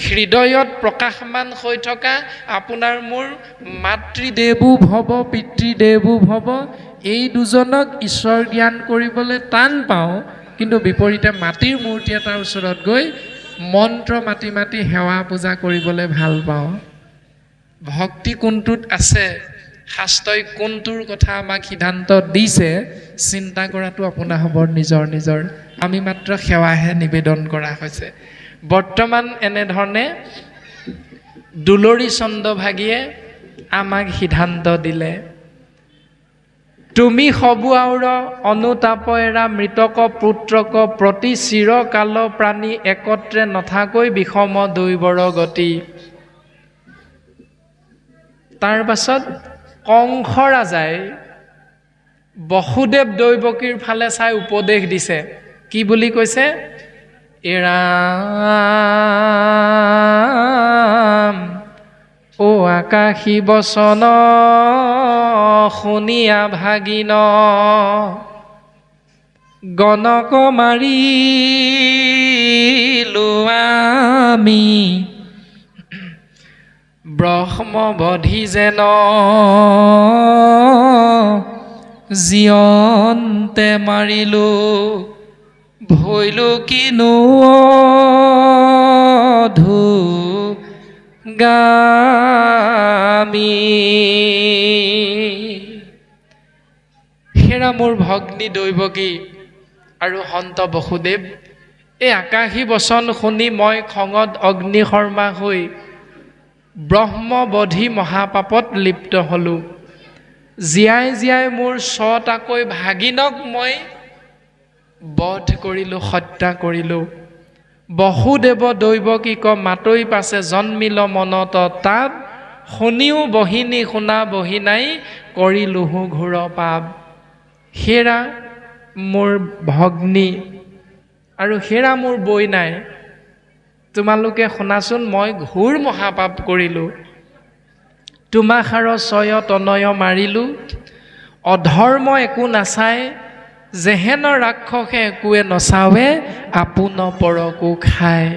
হৃদয়ত প্ৰকাশমান হৈ থকা আপোনাৰ মোৰ মাতৃদেৱো ভৱ পিতৃদেৱো ভৱ, এই দুজনক ঈশ্বৰ জ্ঞান কৰিবলৈ টান পাওঁ, কিন্তু বিপৰীতে মাটিৰ মূৰ্তি এটাৰ ওচৰত গৈ মন্ত্ৰ মাতি মাতি সেৱা পূজা কৰিবলৈ ভাল পাওঁ। ভক্তি কোনটোত আছে, শাস্ত্ৰই কোনটোৰ কথা আমাক সিদ্ধান্ত দিছে, চিন্তা কৰাটো আপোনাৰ হ'ব নিজৰ নিজৰ। আমি মাত্ৰ সেৱাহে নিবেদন কৰা হৈছে। বৰ্তমান এনেধৰণে দুলৰী চন্দ্ৰভাগীয়ে আমাক সিদ্ধান্ত দিলে, তুমি সবু আউৰ অনুতাপ এৰা মৃতক পুত্ৰক প্ৰতি চিৰকাল প্ৰাণী একত্ৰে নথাকৈ বিষম দৈবৰ গতি। তাৰ পাছত কংস ৰাজাই বসুদেৱ দৈৱকীৰ ফালে চাই উপদেশ দিছে। কি বুলি কৈছে? এৰাম ও আকাশী বচন শুনিয়া ভাগিন, গণক মাৰিলো আমি ব্ৰহ্মবধি যেন জীয়ন্তে মাৰিলো, ভৈলো কিনো গামী। হেৰা মোৰ ভগ্নী দৈৱকী আৰু সন্ত বসুদেৱ, এই আকাশী বচন শুনি মই খঙত অগ্নিশৰ্মা হৈ ব্ৰহ্মবধি মহাপাপত লিপ্ত হ'লোঁ। জীয়াই জীয়াই মোৰ 6টাকৈ ভাগিনক মই বধ কৰিলোঁ, হত্যা কৰিলোঁ। বসুদেৱ দৈৱকীক মাতৈ পাছে জন্মিল মনত তাপ, শুনিও বহিনী শুনা বহি নাই কৰিলোঁহো ঘোৰ পাপ। হেৰা মোৰ ভগ্নী আৰু হেৰা মোৰ বৈ নাই, তোমালোকে শুনাচোন, মই ঘোৰ মহাপাপ কৰিলোঁ। তোমাষাৰ 6 তনয় মাৰিলোঁ, অধৰ্ম একো নাচায়, যেহেন ৰাক্ষসে একোৱে নচাৱে আপোন পৰকো খায়।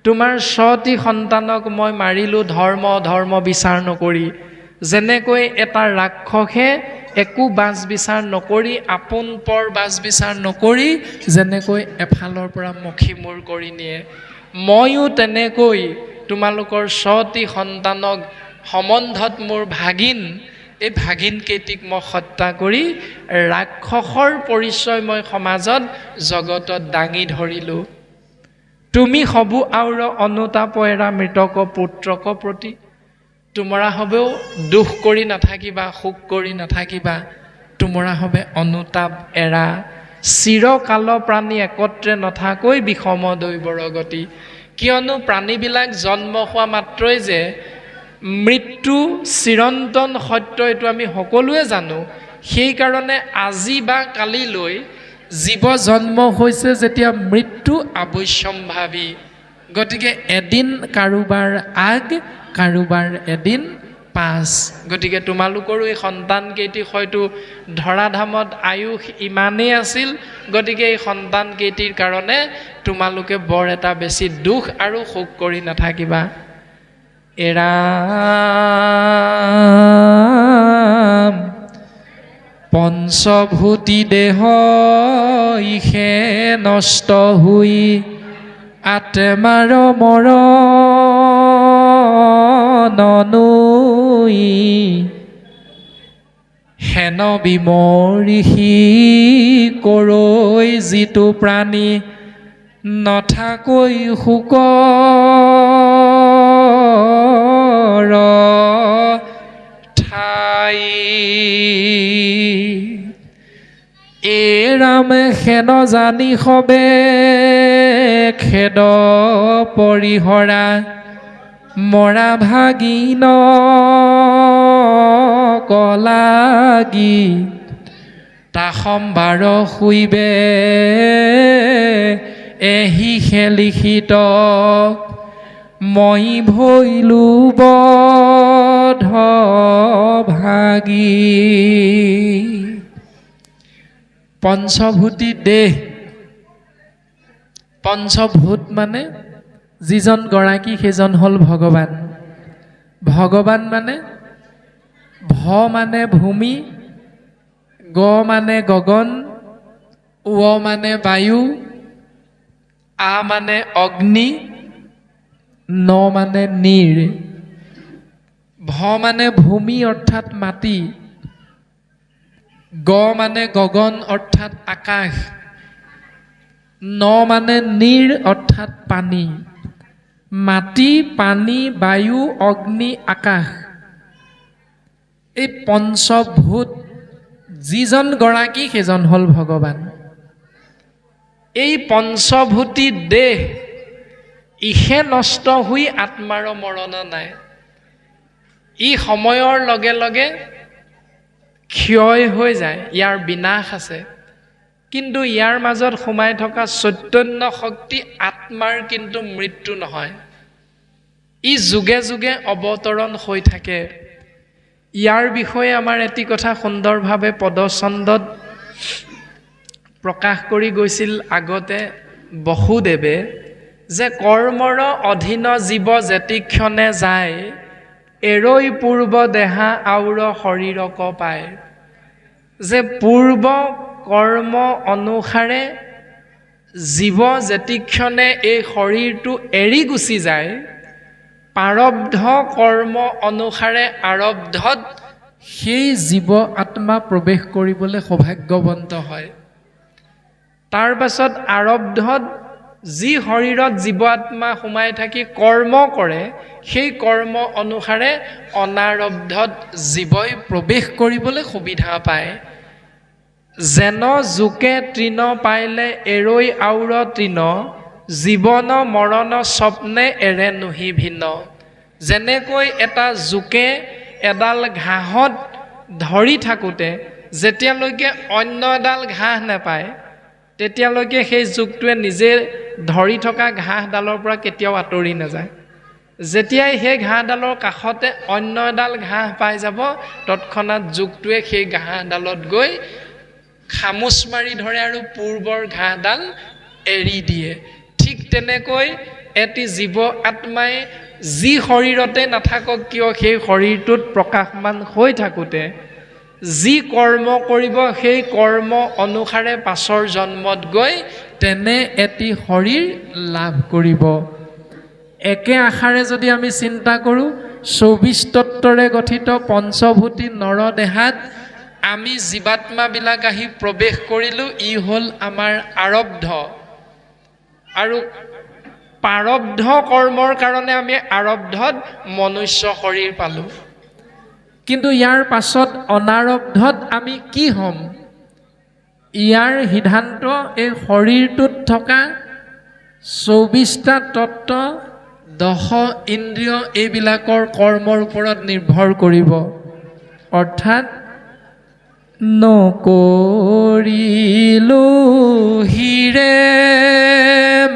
তোমাৰ 6টি সন্তানক মই মাৰিলোঁ ধৰ্ম অধৰ্ম বিচাৰ নকৰি, যেনেকৈ এটা ৰাক্ষসে একো বাছ বিচাৰ নকৰি আপোন পৰ বাছ বিচাৰ নকৰি যেনেকৈ এফালৰ পৰা মখি মূৰ কৰি নিয়ে, ময়ো তেনেকৈ তোমালোকৰ 6টি সন্তানক সম্বন্ধত মোৰ ভাগিন, এই ভাগিন কেইটিক মই হত্যা কৰি ৰাক্ষসৰ পৰিচয় মই সমাজত জগতত দাঙি ধৰিলোঁ। তুমি সবু আউৰ অনুতাপ এৰা মৃতক পুত্ৰক প্ৰতি, তোমৰা হবেও দুখ কৰি নাথাকিবা, সুখ কৰি নাথাকিবা, তোমৰা হবে অনুতাপ এৰা, চিৰকাল প্ৰাণী একত্ৰে নথাকৈ বিষম দৈবৰ গতি। কিয়নো প্ৰাণীবিলাক জন্ম হোৱা মাত্ৰই যে মৃত্যু চিৰন্তন সত্য, এইটো আমি সকলোৱে জানো। সেইকাৰণে আজি বা কালিলৈ জীৱ জন্ম হৈছে যেতিয়া মৃত্যু অৱশ্যম্ভাৱী, গতিকে এদিন কাৰোবাৰ আগ কাৰোবাৰ এদিন 5 গতিকে তোমালোকৰো এই সন্তান কেইটি হয়তো ধৰাধামত আয়ুস ইমানেই আছিল গতিকে এই সন্তান কেইটিৰ কাৰণে তোমালোকে বৰ এটা বেছি দুখ আৰু শোক কৰি নাথাকিবা এৰাম পঞ্চভূতি দেহ ইহে নষ্ট হুই আত্মাৰ মৰণনুই হেন বিমৰিষি কৰৈ যিটো প্ৰাণী নথাকৈ শোকৰ ঠাই এৰাম হেন জানি সবে খেদ পৰিহৰা মৰা ভাগিন কলাগি তাসম্বাৰ শুইবে এহি লিখিত মই ভৈলো বধ ভাগি পঞ্চভূতি দেহ পঞ্চভূত মানে যিজন গৰাকী সেইজন হ'ল ভগৱান ভগৱান মানে ভ মানে ভূমি গ মানে গগন উ মানে বায়ু আ মানে অগ্নি ন মানে নীৰ ভ মানে ভূমি অৰ্থাৎ মাটি গ মানে গগন অৰ্থাৎ আকাশ ন মানে নীৰ অৰ্থাৎ পানী মাটি পানী বায়ু অগ্নি আকাশ এই পঞ্চভূত যিজন গৰাকী সেইজন হ'ল ভগৱান এই পঞ্চভূতি দেহ ইহে নষ্ট হৈ আত্মাৰ মৰণ নাই ই সময়ৰ লগে লগে ক্ষয় হৈ যায় ইয়াৰ বিনাশ আছে কিন্তু ইয়াৰ মাজত সোমাই থকা চৈতন্য শক্তি আত্মাৰ কিন্তু মৃত্যু নহয় ই যুগে যুগে অৱতৰণ হৈ থাকে ইয়াৰ বিষয়ে আমাৰ এটি কথা সুন্দৰভাৱে পদছন্দত প্ৰকাশ কৰি গৈছিল আগতে বসুদেৱে যে কৰ্মৰ অধীন জীৱ যেতিক্ষণে যায় এৰৈ পূৰ্ব দেহা আউৰ শৰীৰক পায় যে পূৰ্ব কৰ্ম অনুসাৰে জীৱ যেতিক্ষণে এই শৰীৰটো এৰি গুচি যায় প্ৰাৰব্ধ কৰ্ম অনুসাৰে আৰব্ধত সেই জীৱ আত্মা প্ৰৱেশ কৰিবলৈ সৌভাগ্যৱন্ত হয় তাৰ পাছত আৰব্ধত যি শৰীৰত জীৱ আত্মা সোমাই থাকি কৰ্ম কৰে সেই কৰ্ম অনুসাৰে অনাৰব্ধত জীৱই প্ৰৱেশ কৰিবলৈ সুবিধা পায় যেন জোকে তৃণ পাইলে এৰৈ আউৰ তৃণ জীৱন মৰণ স্বপ্নে এৰে নুহি ভিন্ন যেনেকৈ এটা জোকে এডাল ঘাঁহত ধৰি থাকোঁতে যেতিয়ালৈকে অন্য এডাল ঘাঁহ নাপায় তেতিয়ালৈকে সেই জোকটোৱে নিজে ধৰি থকা ঘাঁহডালৰ পৰা কেতিয়াও আঁতৰি নাযায় যেতিয়াই সেই ঘাঁহডালৰ কাষতে অন্য এডাল ঘাঁহ পাই যাব তৎক্ষণাত জোকটোৱে সেই ঘাঁহডালত গৈ খামুচ মাৰি ধৰে আৰু পূৰ্বৰ ঘাঁহডাল এৰি দিয়ে ঠিক তেনেকৈ এটি জীৱ আত্মাই যি শৰীৰতে নাথাকক কিয় সেই শৰীৰটোত প্ৰকাশমান হৈ থাকোঁতে যি কৰ্ম কৰিব সেই কৰ্ম অনুসাৰে পাছৰ জন্মত গৈ তেনে এটি শৰীৰ লাভ কৰিব একে আশাৰে যদি আমি চিন্তা কৰোঁ 24 তত্ত্বৰে গঠিত পঞ্চভূতি নৰদেহাত আমি জীৱাত্মাবিলাক আহি প্ৰৱেশ কৰিলোঁ ই হ'ল আমাৰ আৰব্ধ আৰু প্ৰাৰব্ধ কৰ্মৰ কাৰণে আমি আৰব্ধত মনুষ্য শৰীৰ পালোঁ কিন্তু ইয়াৰ পাছত অনাৰব্ধত আমি কি হ'ম ইয়াৰ সিদ্ধান্ত এই শৰীৰটোত থকা 24টা তত্ত্ব 10 ইন্দ্ৰিয় এইবিলাকৰ কৰ্মৰ ওপৰত নিৰ্ভৰ কৰিব অৰ্থাৎ নকৰিলো হিৰে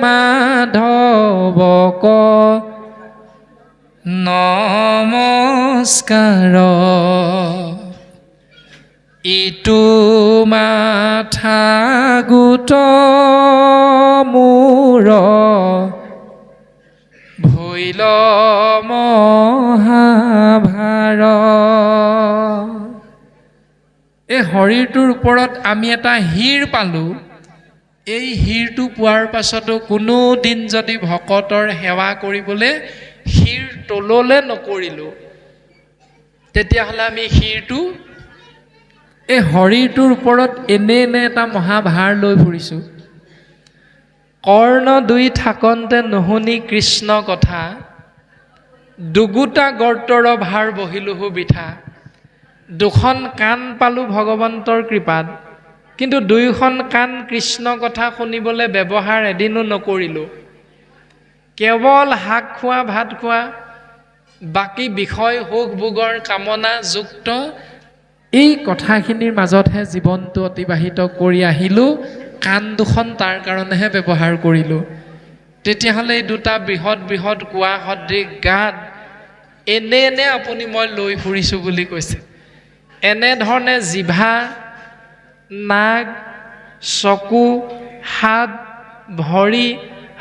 মাধৱক নম নমস্কাৰ ইটো মাথা গোট মূৰ ভৈল মহাভাৰ এই শৰীৰটোৰ ওপৰত আমি এটা হীৰ পালোঁ এই হীৰটো পোৱাৰ পাছতো কোনো দিন যদি ভকতৰ সেৱা কৰিবলৈ হীৰ তললৈ নকৰিলোঁ তেতিয়াহ'লে আমি হীৰটো এই শৰীৰটোৰ ওপৰত এনে এটা মহাভাৰ লৈ ফুৰিছোঁ কৰ্ণ দুই থাকন্তে নুশুনি কৃষ্ণ কথা দুগুটা গৰ্তৰ ভাৰ বহিলোহু বিঠা দুখন কাণ পালোঁ ভগৱন্তৰ কৃপাত কিন্তু দুইখন কাণ কৃষ্ণ কথা শুনিবলৈ ব্যৱহাৰ এদিনো নকৰিলোঁ কেৱল শাক খোৱা ভাত খোৱা বাকী বিষয় সুখ ভোগৰ কামনা যুক্ত এই কথাখিনিৰ মাজতহে জীৱনটো অতিবাহিত কৰি আহিলোঁ কাণ দুখন তাৰ কাৰণেহে ব্যৱহাৰ কৰিলোঁ তেতিয়াহ'লে এই দুটা বৃহৎ বৃহৎ কোৱা সদৃশ গাত এনে আপুনি মই লৈ ফুৰিছোঁ বুলি কৈছে এনেধৰণে জিভা নাক চকু হাত ভৰি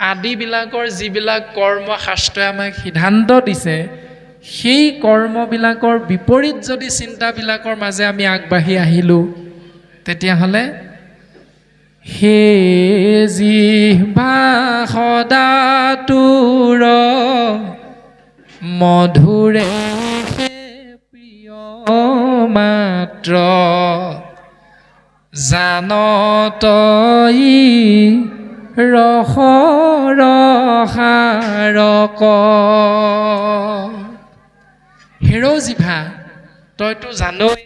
আদিবিলাকৰ যিবিলাক কৰ্ম শাস্ত্ৰই আমাক সিদ্ধান্ত দিছে সেই কৰ্মবিলাকৰ বিপৰীত যদি চিন্তাবিলাকৰ মাজে আমি আগবাঢ়ি আহিলোঁ তেতিয়াহ'লে হে জিহ্বা সদা তোৰ মধুৰে প্ৰিয় মাত্ৰ জানত ৰস ৰসাৰক হেৰ জিভা তইতো জানই